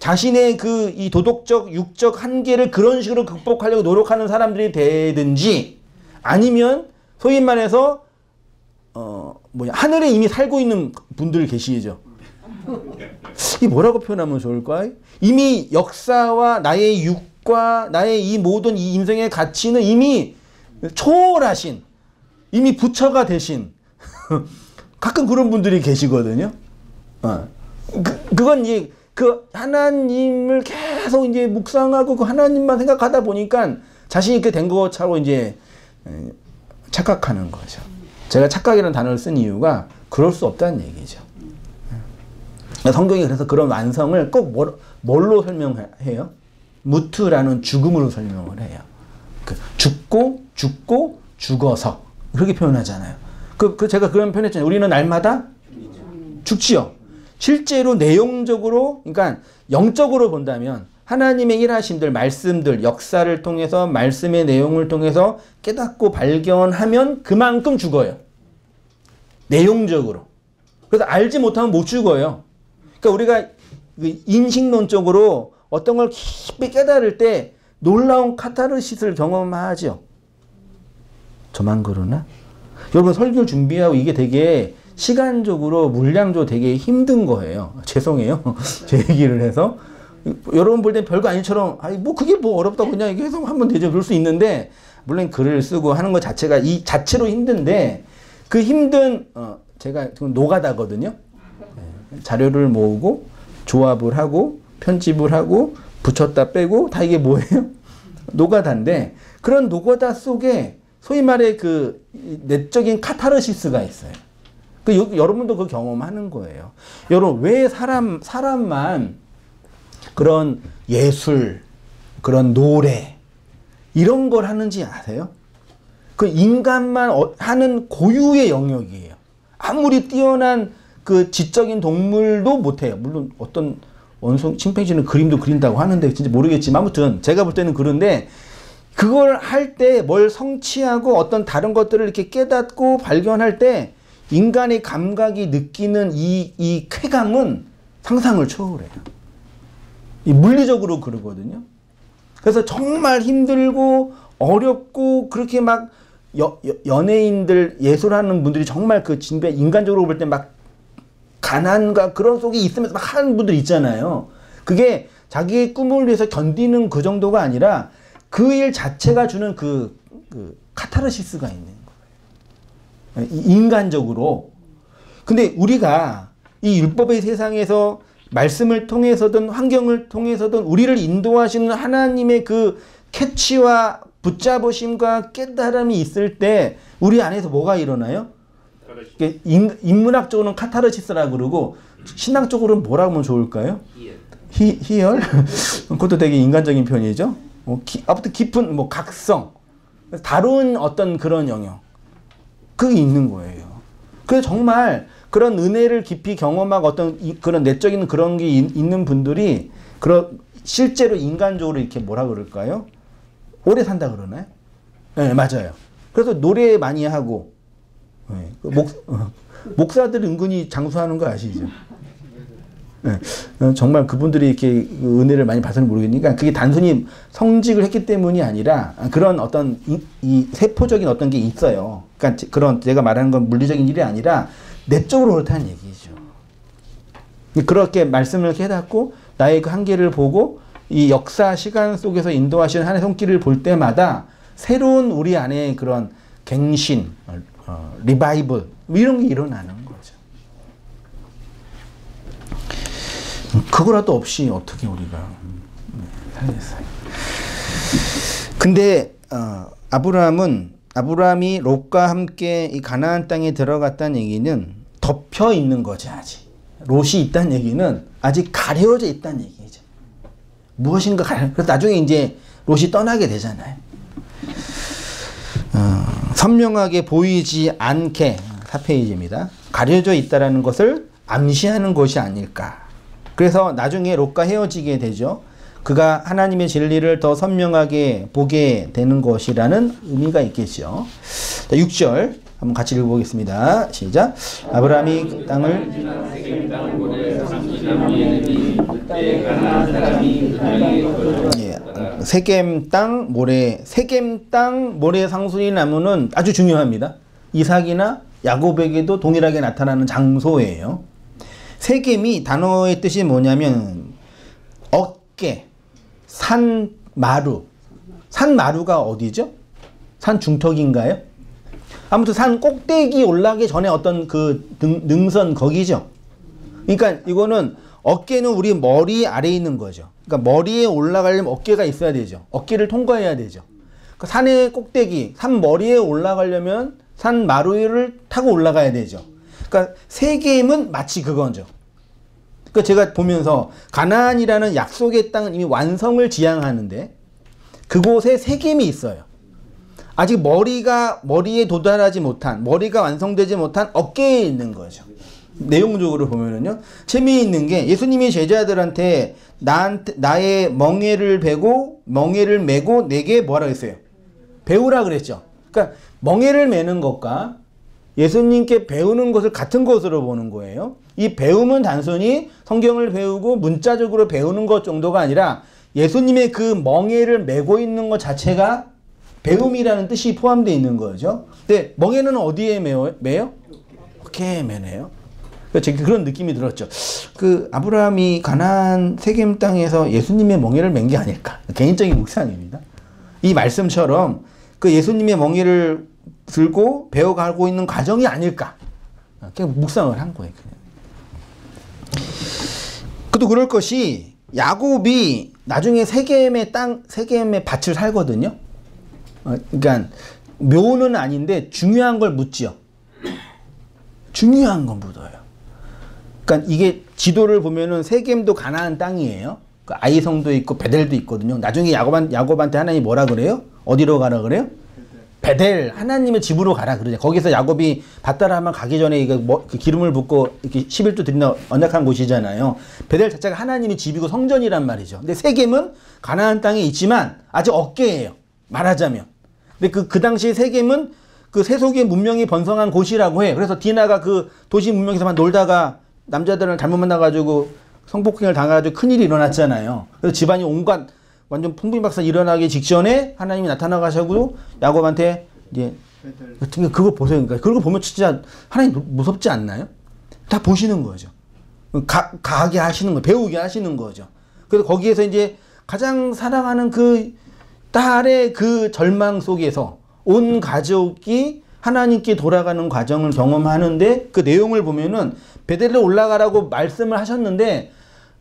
자신의 이 도덕적, 육적 한계를 그런 식으로 극복하려고 노력하는 사람들이 되든지, 아니면 소위 말해서 하늘에 이미 살고 있는 분들 계시죠. 이 뭐라고 표현하면 좋을까요? 이미 역사와 나의 육과 나의 이 모든 이 인생의 가치는 이미 초월하신, 이미 부처가 되신 가끔 그런 분들이 계시거든요. 그건 이제 그 하나님을 계속 이제 묵상하고 그 하나님만 생각하다 보니까 자신이 그렇게 된 것처럼 이제 착각하는 거죠. 제가 착각이라는 단어를 쓴 이유가 그럴 수 없다는 얘기죠. 성경이 그래서 그런 완성을 꼭 뭘로 설명해요? 무트라는 죽음으로 설명을 해요. 죽고 죽어서 그렇게 표현하잖아요. 제가 그런 표현했잖아요. 우리는 날마다 죽지요. 실제로 내용적으로, 그러니까 영적으로 본다면 하나님의 일하심들, 말씀들, 역사를 통해서 말씀의 내용을 통해서 깨닫고 발견하면 그만큼 죽어요. 내용적으로. 그래서 알지 못하면 못 죽어요. 그러니까 우리가 인식론적으로 어떤 걸 깊이 깨달을 때 놀라운 카타르시스를 경험하죠. 저만 그러나? 여러분 설교를 준비하고 이게 되게 시간적으로 물량적으로 되게 힘든 거예요. 죄송해요. 제 얘기를 해서. 여러분 볼 땐 별거 아니처럼 아니 뭐 그게 뭐 어렵다고 그냥 이게 해석하면 되죠. 그럴 수 있는데 물론 글을 쓰고 하는 것 자체가 이 자체로 힘든데 그 힘든 제가 지금 노가다거든요. 자료를 모으고 조합을 하고 편집을 하고 붙였다 빼고 다 이게 뭐예요? 노가다인데 그런 노가다 속에 소위 말해 그 내적인 카타르시스가 있어요. 여러분도 그 경험하는 거예요. 여러분 왜 사람만 그런 예술, 그런 노래 이런 걸 하는지 아세요? 그 인간만 하는 고유의 영역이에요. 아무리 뛰어난 그 지적인 동물도 못해요. 물론 어떤 침팬지는 그림도 그린다고 하는데 진짜 모르겠지만 아무튼 제가 볼 때는 그런데 그걸 할 때 뭘 성취하고 어떤 다른 것들을 이렇게 깨닫고 발견할 때 인간의 감각이 느끼는 이 쾌감은 상상을 초월해요. 이 물리적으로 그러거든요. 그래서 정말 힘들고 어렵고 그렇게 막 연예인들 예술하는 분들이 정말 그 진배 인간적으로 볼 때 막 가난과 그런 속에 있으면서 막 하는 분들 있잖아요. 그게 자기의 꿈을 위해서 견디는 그 정도가 아니라 그 일 자체가 주는 그 카타르시스가 있는 거예요. 인간적으로. 근데 우리가 이 율법의 세상에서 말씀을 통해서든 환경을 통해서든 우리를 인도하시는 하나님의 그 캐치와 붙잡으심과 깨달음이 있을 때 우리 안에서 뭐가 일어나요? 인문학적으로는 카타르시스라고 그러고 신앙적으로는 뭐라고 하면 좋을까요? 희열? 그것도 되게 인간적인 표현이죠. 아무튼 깊은 각성, 다른 어떤 그런 영역 그게 있는 거예요. 그래서 정말 그런 은혜를 깊이 경험하고 어떤 그런 내적인 그런 게 있는 분들이 실제로 인간적으로 이렇게 뭐라 그럴까요? 오래 산다 그러나요? 네, 맞아요. 그래서 노래 많이 하고 네, 목사들 은근히 장수하는 거 아시죠? 네, 정말 그분들이 이렇게 은혜를 많이 받아서는 모르겠으니까 그게 단순히 성직을 했기 때문이 아니라 그런 어떤 이 세포적인 어떤 게 있어요. 그러니까 그런 제가 말하는 건 물리적인 일이 아니라 내적으로 그렇다는 얘기죠. 그렇게 말씀을 깨닫고 나의 그 한계를 보고 이 역사 시간 속에서 인도하시는 하나님의 손길을 볼 때마다 새로운 우리 안에 그런 갱신, 리바이벌 이런 게 일어나는 거죠. 그거라도 없이 어떻게 우리가 살겠어요. 근데 아브라함이 롯과 함께 이 가나안 땅에 들어갔다는 얘기는 덮여 있는 거지 아직. 롯이 있다는 얘기는 아직 가려져 있다는 얘기죠. 무엇인가 그래서 나중에 이제 롯이 떠나게 되잖아요. 선명하게 보이지 않게 4페이지입니다. 가려져 있다라는 것을 암시하는 것이 아닐까. 그래서 나중에 롯과 헤어지게 되죠. 그가 하나님의 진리를 더 선명하게 보게 되는 것이라는 의미가 있겠죠. 자, 6절 한번 같이 읽어보겠습니다. 시작. 아브라함이 땅을 세겜 땅 모래 상수리 나무는 아주 중요합니다. 이삭이나 야곱에게도 동일하게 나타나는 장소예요. 세겜이 단어의 뜻이 뭐냐면 어깨, 산마루가 어디죠? 산 중턱인가요? 아무튼 산 꼭대기 올라가기 전에 어떤 그 능선 거기죠. 그러니까 이거는 어깨는 우리 머리 아래에 있는 거죠. 그러니까 머리에 올라가려면 어깨가 있어야 되죠. 어깨를 통과해야 되죠. 그러니까 산의 꼭대기, 산 머리에 올라가려면 산 마루를 타고 올라가야 되죠. 그러니까 세겜은 마치 그거죠. 그러니까 제가 보면서 가나안이라는 약속의 땅은 이미 완성을 지향하는데 그곳에 세겜이 있어요. 아직 머리에 도달하지 못한, 머리가 완성되지 못한 어깨에 있는 거죠. 내용적으로 보면은요. 재미있는 게 예수님이 제자들한테 나의 멍에를 메고 내게 뭐라 그랬어요? 배우라 그랬죠. 그러니까 멍에를 메는 것과 예수님께 배우는 것을 같은 것으로 보는 거예요. 이 배움은 단순히 성경을 배우고 문자적으로 배우는 것 정도가 아니라 예수님의 그 멍에를 메고 있는 것 자체가 배움이라는 뜻이 포함되어 있는 거죠. 근데 멍에는 어디에 매요? 어깨에 매네요. 제가 그런 느낌이 들었죠. 그 아브라함이 가나안 세겜 땅에서 예수님의 멍에를 맨 게 아닐까. 개인적인 묵상입니다. 이 말씀처럼 그 예수님의 멍에를 들고 배워가고 있는 과정이 아닐까. 그냥 묵상을 한 거예요. 그냥. 그도 그럴 것이 야곱이 나중에 세겜의 밭을 살거든요. 그러니까 묘는 아닌데 중요한 걸 묻지요. 중요한 건 묻어요. 그러니까 이게 지도를 보면은 세겜도 가나안 땅이에요. 그 아이성도 있고 베델도 있거든요. 나중에 야곱한테 하나님이 뭐라 그래요? 어디로 가라 그래요? 베델, 하나님의 집으로 가라 그러죠. 거기서 야곱이 밭다라만 가기 전에 이거 그 기름을 붓고 이렇게 11조 드린다 언약한 곳이잖아요. 베델 자체가 하나님의 집이고 성전이란 말이죠. 근데 세겜은 가나안 땅에 있지만 아직 어깨예요. 말하자면. 근데 그 당시 세겜은 그 세속의 문명이 번성한 곳이라고 해. 그래서 디나가 그 도시 문명에서만 놀다가 남자들을 잘못 만나가지고 성폭행을 당해가지고 큰일이 일어났잖아요. 그래서 집안이 온갖 완전 풍비박산 일어나기 직전에 하나님이 나타나가시고 야곱한테 이제 그거 보세요. 그러니까 그런 거 보면 진짜 하나님 무섭지 않나요? 다 보시는 거죠. 가게 하시는 거, 배우게 하시는 거죠. 그래서 거기에서 이제 가장 사랑하는 그 딸의 그 절망 속에서 온 가족이 하나님께 돌아가는 과정을 경험하는데 그 내용을 보면은 베델로 올라가라고 말씀을 하셨는데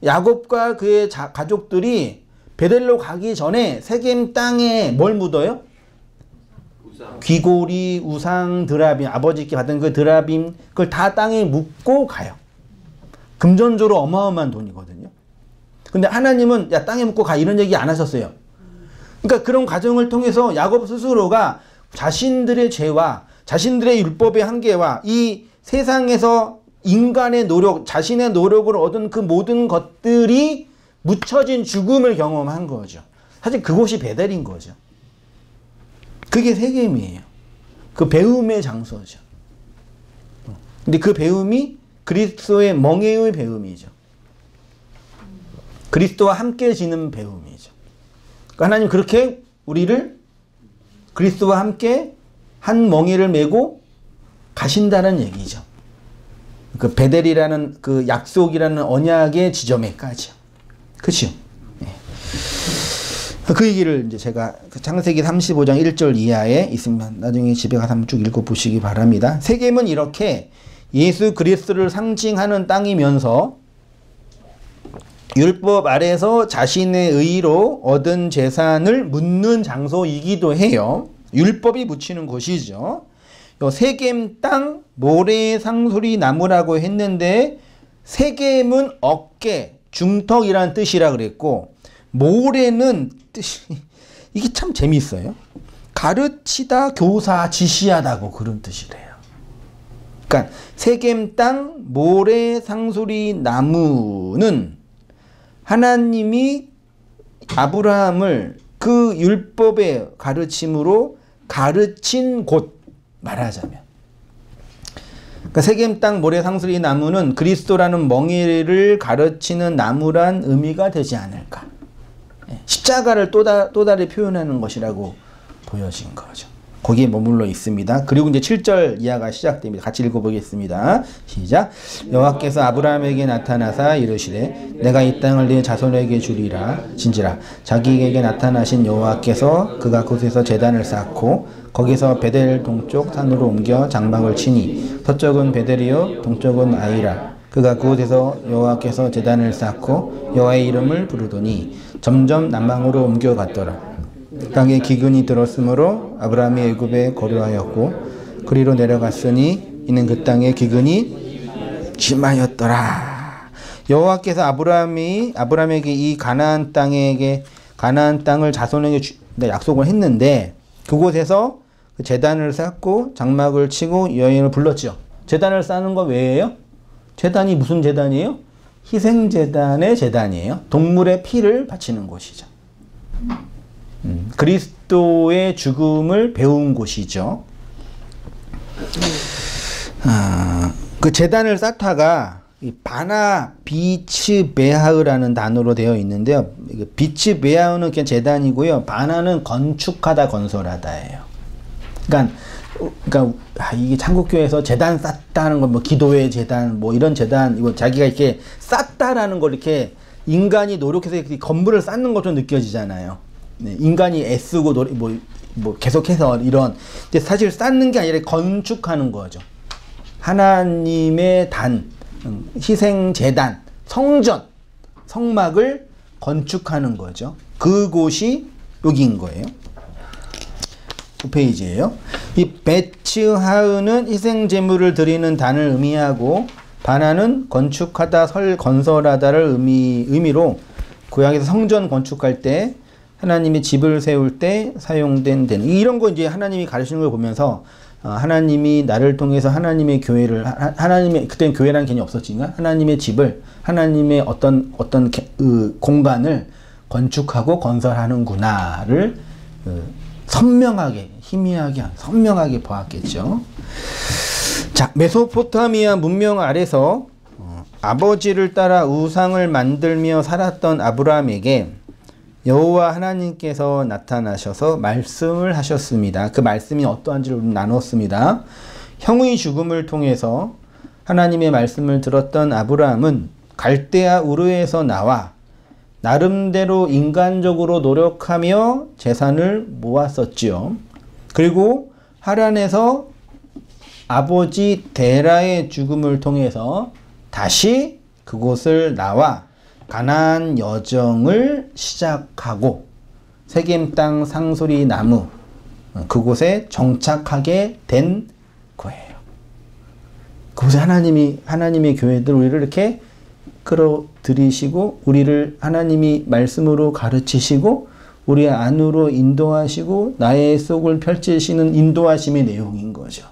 야곱과 그의 가족들이 베델로 가기 전에 세겜 땅에 뭘 묻어요? 우상. 귀고리, 우상, 드라빔, 아버지께 받은 그 드라빔 그걸 다 땅에 묻고 가요. 금전적으로 어마어마한 돈이거든요. 근데 하나님은 야 땅에 묻고 가 이런 얘기 안 하셨어요. 그러니까 그런 과정을 통해서 야곱 스스로가 자신들의 죄와 자신들의 율법의 한계와 이 세상에서 인간의 노력, 자신의 노력으로 얻은 그 모든 것들이 묻혀진 죽음을 경험한 거죠. 사실 그곳이 베델인 거죠. 그게 세겜이에요. 그 배움의 장소죠. 근데 그 배움이 그리스도의 멍에의 배움이죠. 그리스도와 함께 지는 배움이죠. 그러니까 하나님 그렇게 우리를 그리스도와 함께 한 멍에를 메고 가신다는 얘기죠. 그 베델이라는 그 약속이라는 언약의 지점에까지요. 그렇죠? 네. 그 얘기를 이제 제가 창세기 35장 1절 이하에 있으면 나중에 집에 가서 한번 쭉 읽어보시기 바랍니다. 세겜은 이렇게 예수 그리스도를 상징하는 땅이면서 율법 아래서 자신의 의로 얻은 재산을 묻는 장소이기도 해요. 율법이 묻히는 곳이죠. 세겜 땅 모래 상수리 나무라고 했는데 세겜은 어깨, 중턱이라는 뜻이라 그랬고 모래는 뜻이 이게 참 재미있어요. 가르치다, 교사, 지시하다고 그런 뜻이래요. 그러니까 세겜 땅 모래 상수리 나무는 하나님이 아브라함을 그 율법의 가르침으로 가르친 곳 말하자면 그러니까 세겜 땅 모래 상수리 나무는 그리스도라는 멍에를 가르치는 나무란 의미가 되지 않을까. 십자가를 또 다르게 표현하는 것이라고 보여진 거죠. 거기에 머물러 있습니다. 그리고 이제 7절 이하가 시작됩니다. 같이 읽어보겠습니다. 시작. 여호와께서 아브라함에게 나타나사 이르시되 내가 이 땅을 네 자손에게 주리라. 진지라 자기에게 나타나신 여호와께서 그가 그곳에서 제단을 쌓고 거기서 베델 동쪽 산으로 옮겨 장막을 치니 서쪽은 베델이요 동쪽은 아이라. 그가 그곳에서 여호와께서 제단을 쌓고 여호와의 이름을 부르더니 점점 남방으로 옮겨갔더라. 땅에 기근이 들었으므로 아브라함이 애굽에 거류하였고 그리로 내려갔으니 이는 그 땅에 기근이 심하였더라. 여호와께서 아브라함에게 이 가나안 땅을 자손에게 약속을 했는데 그곳에서 그 제단을 쌓고 장막을 치고 여인을 불렀죠. 제단을 쌓는 거 왜예요? 제단이 무슨 제단이에요? 희생제단의 제단이에요. 동물의 피를 바치는 곳이죠. 그리스도의 죽음을 배운 곳이죠. 그 제단을 쌓다가 바나 비츠 베하흐라는 단어로 되어 있는데요. 비츠 베하흐는 그냥 제단이고요. 바나는 건축하다, 건설하다예요. 그러니까 그러니까 이게 창국교회에서 재단 쌓다는 건 뭐 기도회 재단 뭐 이런 재단 이거 자기가 이렇게 쌓다라는 걸 이렇게 인간이 노력해서 이렇게 건물을 쌓는 것처럼 느껴지잖아요. 네, 인간이 애쓰고 뭐 계속해서 이런 근데 사실 쌓는 게 아니라 건축하는 거죠. 하나님의 희생 재단, 성전, 성막을 건축하는 거죠. 그곳이 여기인 거예요. 9페이지예요. 이 베츠하은은 희생 제물을 드리는 단을 의미하고 바나는 건축하다, 건설하다를 의미로 구약에서 성전 건축할 때 하나님이 집을 세울 때 사용된 된 이런 거 이제 하나님이 가르치는 걸 보면서 하나님이 나를 통해서 하나님의 교회를 하나님의 그때는 교회라는 개념이 없었지만 하나님의 집을 하나님의 어떤 공간을 건축하고 건설하는구나를 선명하게 희미하게 선명하게 보았겠죠. 자, 메소포타미아 문명 아래서 아버지를 따라 우상을 만들며 살았던 아브라함에게 여호와 하나님께서 나타나셔서 말씀을 하셨습니다. 그 말씀이 어떠한지를 나눴습니다. 형의 죽음을 통해서 하나님의 말씀을 들었던 아브라함은 갈대아 우르에서 나와 나름대로 인간적으로 노력하며 재산을 모았었지요. 그리고 하란에서 아버지 데라의 죽음을 통해서 다시 그곳을 나와 가나안 여정을 시작하고 세겜 땅 상소리 나무 그곳에 정착하게 된 거예요. 그곳에 하나님의 교회들 우리를 이렇게 끌어들이시고 우리를 하나님이 말씀으로 가르치시고 우리 안으로 인도하시고 나의 속을 펼치시는 인도하심의 내용인 거죠.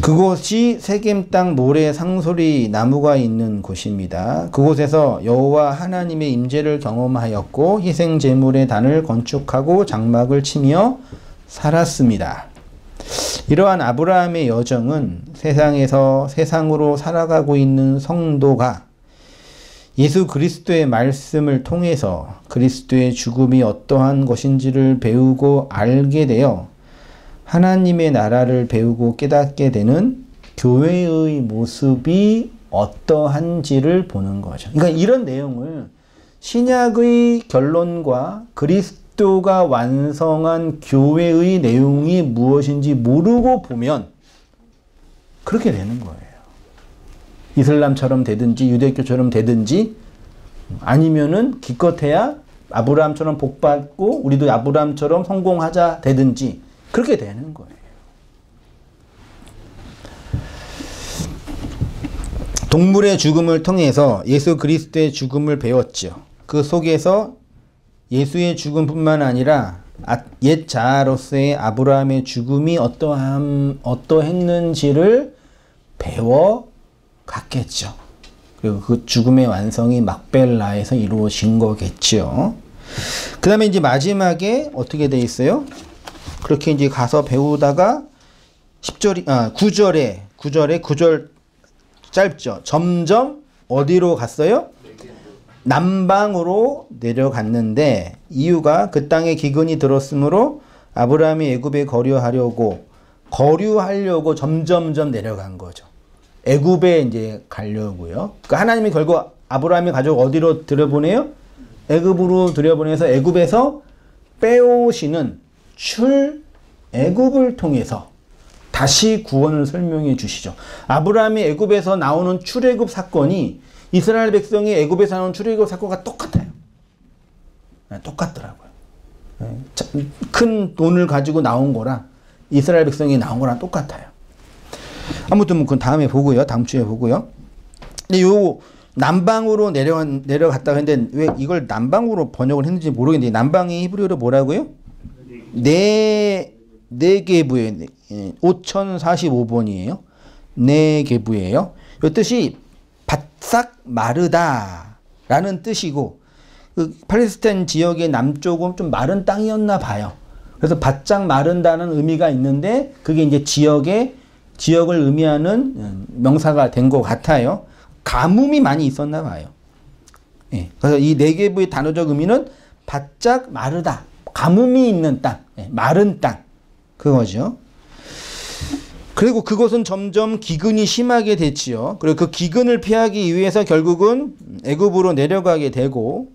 그곳이 세겜 땅 모래 상소리 나무가 있는 곳입니다. 그곳에서 여호와 하나님의 임재를 경험하였고 희생 제물의 단을 건축하고 장막을 치며 살았습니다. 이러한 아브라함의 여정은 세상에서 세상으로 살아가고 있는 성도가 예수 그리스도의 말씀을 통해서 그리스도의 죽음이 어떠한 것인지를 배우고 알게 되어 하나님의 나라를 배우고 깨닫게 되는 교회의 모습이 어떠한지를 보는 거죠. 그러니까 이런 내용을 신약의 결론과 그리스도가 완성한 교회의 내용이 무엇인지 모르고 보면 그렇게 되는 거예요. 이슬람처럼 되든지 유대교처럼 되든지 아니면은 기껏해야 아브라함처럼 복받고 우리도 아브라함처럼 성공하자 되든지 그렇게 되는 거예요. 동물의 죽음을 통해서 예수 그리스도의 죽음을 배웠죠. 그 속에서 예수의 죽음뿐만 아니라 옛 자아로서의 아브라함의 죽음이 어떠했는지를 배워갔겠죠. 그리고 그 죽음의 완성이 막벨라에서 이루어진 거겠죠. 그 다음에 이제 마지막에 어떻게 돼 있어요? 그렇게 이제 가서 배우다가 9절 짧죠. 점점 어디로 갔어요? 남방으로 내려갔는데 이유가 그 땅에 기근이 들었으므로 아브라함이 애굽에 거류하려고 점점점 내려간 거죠. 애굽에 이제 가려고요. 그러니까 하나님이 결국 아브라함의 가족 어디로 들여보내요? 애굽으로 들여보내서 애굽에서 빼오시는 출애굽을 통해서 다시 구원을 설명해 주시죠. 아브라함이 애굽에서 나오는 출애굽 사건이 이스라엘 백성이 애굽에서 나오는 출애굽 사건과 똑같아요. 네, 똑같더라고요. 네, 큰 돈을 가지고 나온 거랑 이스라엘 백성이 나온 거랑 똑같아요. 아무튼 그건 다음에 보고요. 다음 주에 보고요. 근데 요 남방으로 내려갔다가 했는데 왜 이걸 남방으로 번역을 했는지 모르겠는데 남방이 히브리어로 뭐라고요? 네게부예요. 5045번이에요. 네게부예요. 이 뜻이 바싹 마르다라는 뜻이고 그 팔레스타인 지역의 남쪽은 좀 마른 땅이었나 봐요. 그래서 바짝 마른다는 의미가 있는데 그게 이제 지역을 의미하는 명사가 된 것 같아요. 가뭄이 많이 있었나 봐요. 예. 그래서 이 네게부의 단어적 의미는 바짝 마르다. 가뭄이 있는 땅, 마른 땅. 그거죠. 그리고 그것은 점점 기근이 심하게 됐지요. 그리고 그 기근을 피하기 위해서 결국은 애굽으로 내려가게 되고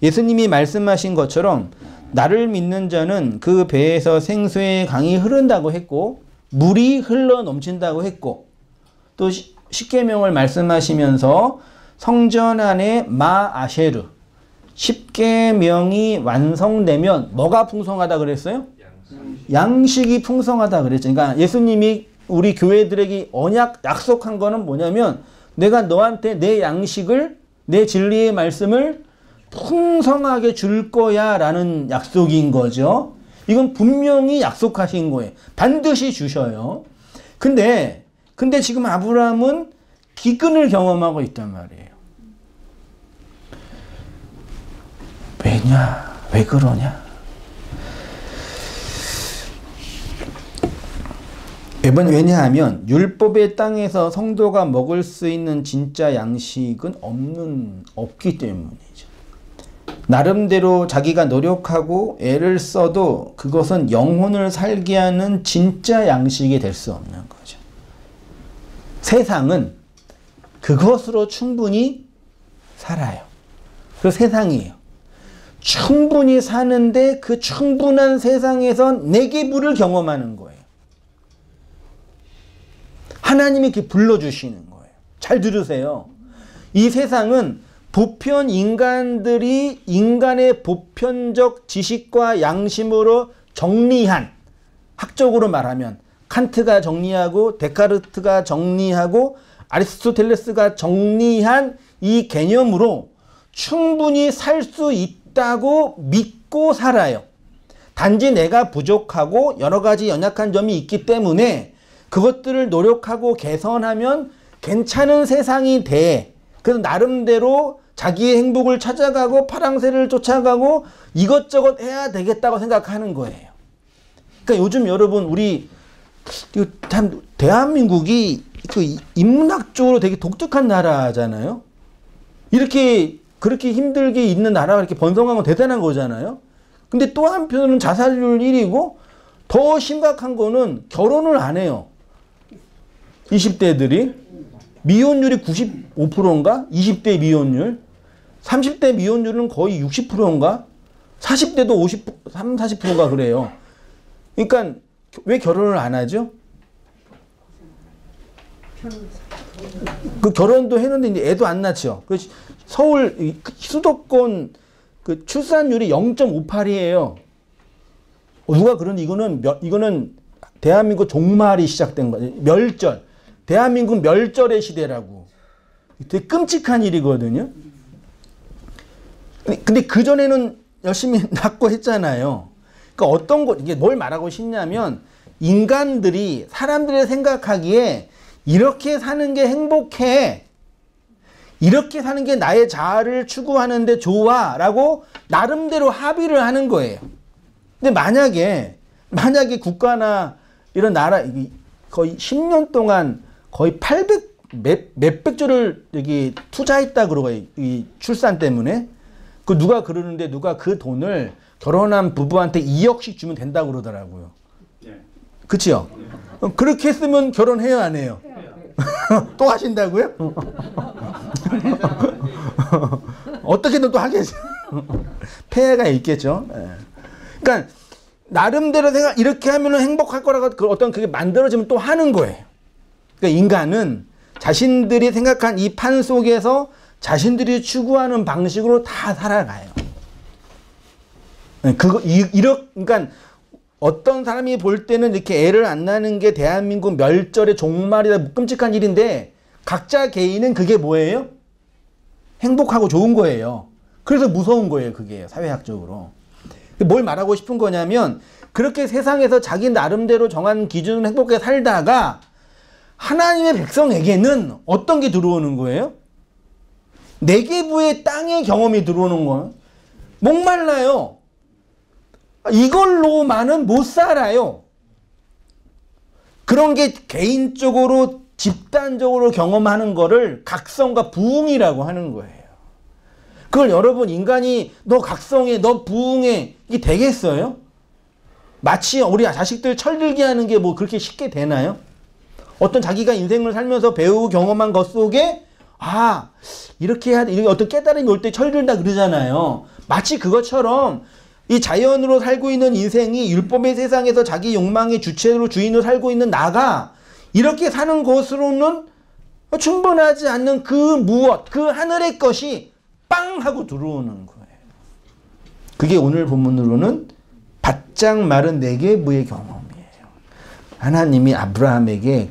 예수님이 말씀하신 것처럼 나를 믿는 자는 그 배에서 생수의 강이 흐른다고 했고 물이 흘러 넘친다고 했고 또 십계명을 말씀하시면서 성전 안에 마아쉐르 십계명이 완성되면 뭐가 풍성하다 그랬어요? 양식이 풍성하다 그랬죠. 그러니까 예수님이 우리 교회들에게 언약 약속한 거는 뭐냐면 내가 너한테 내 양식을 내 진리의 말씀을 풍성하게 줄 거야 라는 약속인 거죠. 이건 분명히 약속하신 거예요. 반드시 주셔요. 근데 지금 아브라함은 기근을 경험하고 있단 말이에요. 왜냐? 왜 그러냐? 왜냐하면 율법의 땅에서 성도가 먹을 수 있는 진짜 양식은 없기 때문이죠. 나름대로 자기가 노력하고 애를 써도 그것은 영혼을 살게 하는 진짜 양식이 될 수 없는 거죠. 세상은 그것으로 충분히 살아요. 그 세상이에요. 충분히 사는데 그 충분한 세상에서 내계부를 경험하는 거예요. 하나님이 이렇게 불러주시는 거예요. 잘 들으세요. 이 세상은 보편 인간들이 인간의 보편적 지식과 양심으로 정리한, 학적으로 말하면 칸트가 정리하고 데카르트가 정리하고 아리스토텔레스가 정리한 이 개념으로 충분히 살 수 있다고 믿고 살아요. 단지 내가 부족하고 여러 가지 연약한 점이 있기 때문에 그것들을 노력하고 개선하면 괜찮은 세상이 돼. 그래서 나름대로 자기의 행복을 찾아가고 파랑새를 쫓아가고 이것저것 해야 되겠다고 생각하는 거예요. 그러니까 요즘 여러분 우리 참 대한민국이 그 인문학적으로 되게 독특한 나라잖아요. 그렇게 힘들게 있는 나라가 이렇게 번성한 건 대단한 거잖아요. 근데 또 한편으로는 자살률 1위고 더 심각한 거는 결혼을 안 해요. 20대들이 미혼율이 95%인가? 20대 미혼율. 30대 미혼율은 거의 60%인가? 40대도 40%인가 그래요. 그러니까 왜 결혼을 안 하죠? 그 결혼도 했는데 이제 애도 안 낳죠. 그 서울 수도권 그 출산율이 0.58이에요. 누가 그러는데 이거는 대한민국 종말이 시작된 거예요. 멸절. 대한민국 멸절의 시대라고. 되게 끔찍한 일이거든요. 근데 그전에는 열심히 낳고 했잖아요. 그러니까 이게 뭘 말하고 싶냐면 인간들이 사람들이 생각하기에 이렇게 사는 게 행복해. 이렇게 사는 게 나의 자아를 추구하는데 좋아. 라고 나름대로 합의를 하는 거예요. 근데 만약에 국가나 이런 나라 거의 10년 동안 거의 몇백조를 여기 투자했다 그러고 이 출산 때문에 누가 그러는데 누가 그 돈을 결혼한 부부한테 2억씩 주면 된다고 그러더라고요. 그치요? 그렇게 했으면 결혼해요, 안 해요? 또 하신다고요? 어떻게든 또 하겠죠. 폐해가 있겠죠. 그러니까 나름대로 이렇게 하면 행복할 거라고 어떤 그게 만들어지면 또 하는 거예요. 그러니까 인간은 자신들이 생각한 이 판 속에서 자신들이 추구하는 방식으로 다 살아가요. 그러니까 어떤 사람이 볼 때는 이렇게 애를 안 낳는 게 대한민국 멸절의 종말이다 끔찍한 일인데 각자 개인은 그게 뭐예요? 행복하고 좋은 거예요. 그래서 무서운 거예요. 그게 사회학적으로. 뭘 말하고 싶은 거냐면 그렇게 세상에서 자기 나름대로 정한 기준으로 행복하게 살다가 하나님의 백성에게는 어떤 게 들어오는 거예요? 내계부의 땅의 경험이 들어오는 거예요. 목말라요. 이걸로만은 못 살아요. 그런 게 개인적으로 집단적으로 경험하는 거를 각성과 부흥이라고 하는 거예요. 그걸 여러분 인간이 너 각성해, 너 부흥해 이게 되겠어요? 마치 우리 자식들 철들게 하는 게 뭐 그렇게 쉽게 되나요? 어떤 자기가 인생을 살면서 배우고 경험한 것 속에 이렇게 해야 돼. 이렇게 어떤 깨달음이 올 때 철든다 그러잖아요. 마치 그것처럼 이 자연으로 살고 있는 인생이 율법의 세상에서 자기 욕망의 주체로 주인으로 살고 있는 나가 이렇게 사는 것으로는 충분하지 않는 그 무엇, 그 하늘의 것이 빵 하고 들어오는 거예요. 그게 오늘 본문으로는 바짝 마른 네게부의 경험이에요. 하나님이 아브라함에게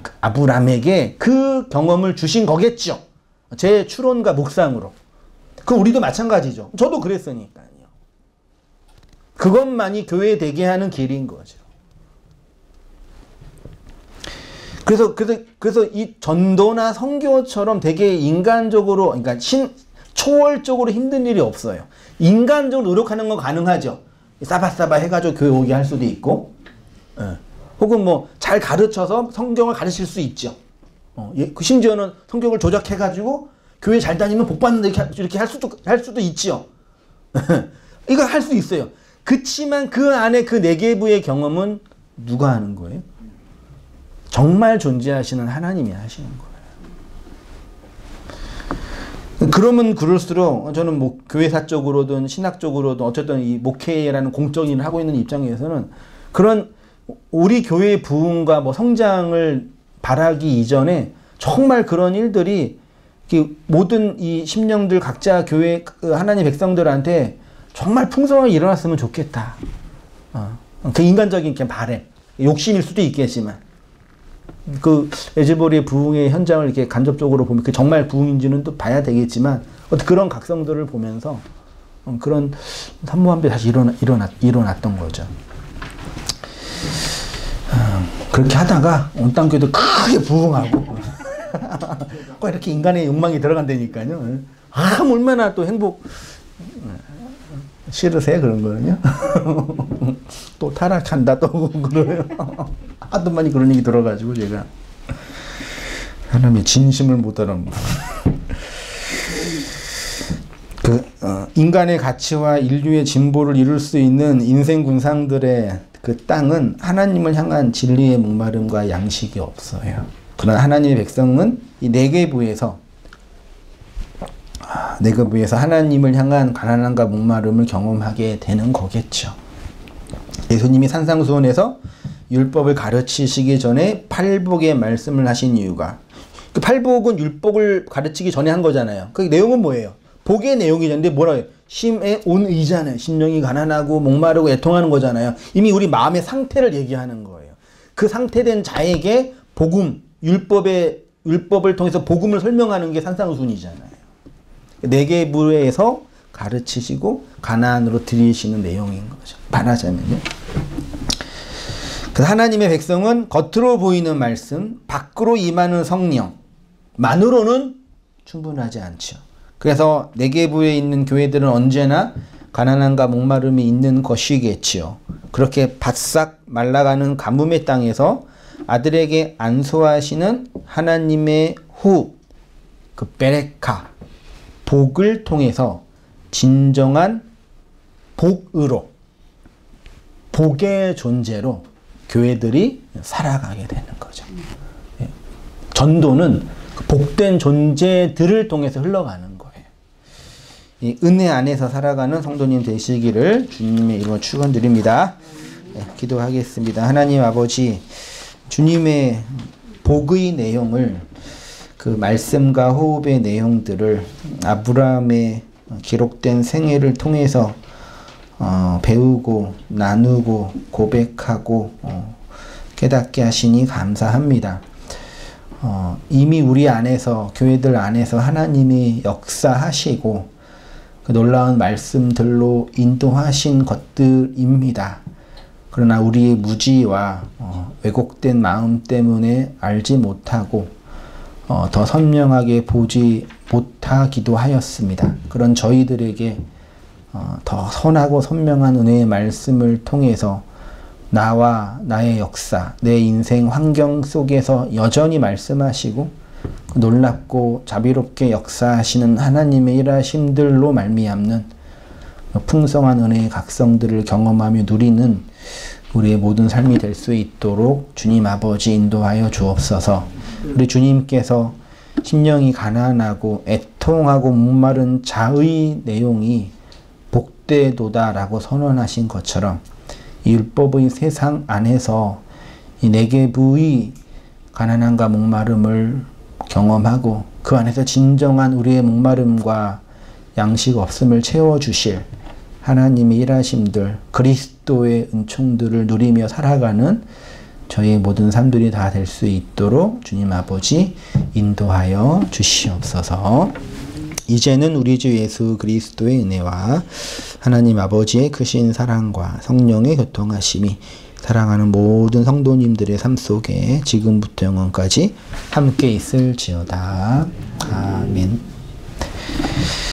그 경험을 주신 거겠죠. 제 추론과 묵상으로. 그 우리도 마찬가지죠. 저도 그랬으니까요. 그것만이 교회 되게 하는 길인 거죠. 그래서 이 전도나 선교처럼 되게 인간적으로, 그러니까 초월적으로 힘든 일이 없어요. 인간적으로 노력하는 건 가능하죠. 싸바싸바 해가지고 교회 오게 할 수도 있고, 혹은 뭐 잘 가르쳐서 성경을 가르칠 수 있죠. 심지어는 성경을 조작해가지고 교회 잘 다니면 복 받는다 이렇게 할 수도 있죠. 이거 할 수 있어요. 그치만 그 안에 그 네게부의 경험은 누가 하는 거예요? 정말 존재하시는 하나님이 하시는 거예요. 그러면 그럴수록 저는 뭐 교회사적으로든 신학적으로든 어쨌든 이 목회라는 공적인 일을 하고 있는 입장에서는 그런 우리 교회의 부흥과 뭐 성장을 바라기 이전에 정말 그런 일들이 모든 이 심령들 각자 교회 하나님 백성들한테 정말 풍성하게 일어났으면 좋겠다. 그 인간적인 그냥 바람, 욕심일 수도 있겠지만 그 에즈보리의 부흥의 현장을 이렇게 간접적으로 보면 그 정말 부흥인지는 또 봐야 되겠지만 그런 각성들을 보면서 그런 산모함이 다시 일어났던 거죠. 그렇게 하다가 온 땅교회도 크게 부흥하고 꼭 이렇게 인간의 욕망이 들어간다니까요. 얼마나 또 행복 싫으세요 그런 거는요? 또 타락한다 또 그래요. 하도 많이 그런 얘기 들어가지고 제가 하나님의 진심을 못 알아먹어. 인간의 가치와 인류의 진보를 이룰 수 있는 인생 군상들의 그 땅은 하나님을 향한 진리의 목마름과 양식이 없어요. 그러나 하나님의 백성은 이 네게부에서 하나님을 향한 가난함과 목마름을 경험하게 되는 거겠죠. 예수님이 산상수훈에서 율법을 가르치시기 전에 팔복의 말씀을 하신 이유가, 그 팔복은 율법을 가르치기 전에 한 거잖아요. 그 내용은 뭐예요? 복의 내용이잖아요. 뭐라 해요? 심에 온 의잖아요. 심령이 가난하고 목마르고 애통하는 거잖아요. 이미 우리 마음의 상태를 얘기하는 거예요. 그 상태된 자에게 복음, 율법을 통해서 복음을 설명하는 게 산상수훈이잖아요. 네게부에서 가르치시고 가나안으로 들이시는 내용인 거죠. 말하자면요. 그 하나님의 백성은 겉으로 보이는 말씀, 밖으로 임하는 성령만으로는 충분하지 않죠. 그래서 네게부에 있는 교회들은 언제나 가난함과 목마름이 있는 것이겠지요. 그렇게 바싹 말라가는 가뭄의 땅에서 아들에게 안수하시는 하나님의 그 베레카, 복을 통해서 진정한 복으로, 복의 존재로 교회들이 살아가게 되는 거죠. 전도는 복된 존재들을 통해서 흘러가는 거예요. 이 은혜 안에서 살아가는 성도님 되시기를 주님의 이름으로 축원드립니다. 기도하겠습니다. 하나님 아버지, 주님의 복의 내용을, 그 말씀과 호흡의 내용들을 아브라함의 기록된 생애를 통해서 배우고 나누고 고백하고 깨닫게 하시니 감사합니다. 이미 우리 안에서, 교회들 안에서 하나님이 역사하시고 그 놀라운 말씀들로 인도하신 것들입니다. 그러나 우리의 무지와 왜곡된 마음 때문에 알지 못하고 더 선명하게 보지 못하기도 하였습니다. 그런 저희들에게 더 선하고 선명한 은혜의 말씀을 통해서 나와 나의 역사, 내 인생 환경 속에서 여전히 말씀하시고 놀랍고 자비롭게 역사하시는 하나님의 일하심들로 말미암는 풍성한 은혜의 각성들을 경험하며 누리는 우리의 모든 삶이 될 수 있도록 주님 아버지 인도하여 주옵소서. 우리 주님께서 심령이 가난하고 애통하고 목마른 자의 내용이 복되도다라고 선언하신 것처럼 이 율법의 세상 안에서 이 내계부의 가난함과 목마름을 경험하고 그 안에서 진정한 우리의 목마름과 양식 없음을 채워주실 하나님의 일하심들, 그리스도의 은총들을 누리며 살아가는 저희의 모든 삶들이 다 될 수 있도록 주님 아버지 인도하여 주시옵소서. 이제는 우리 주 예수 그리스도의 은혜와 하나님 아버지의 크신 사랑과 성령의 교통하심이 사랑하는 모든 성도님들의 삶 속에 지금부터 영원까지 함께 있을지어다. 아멘.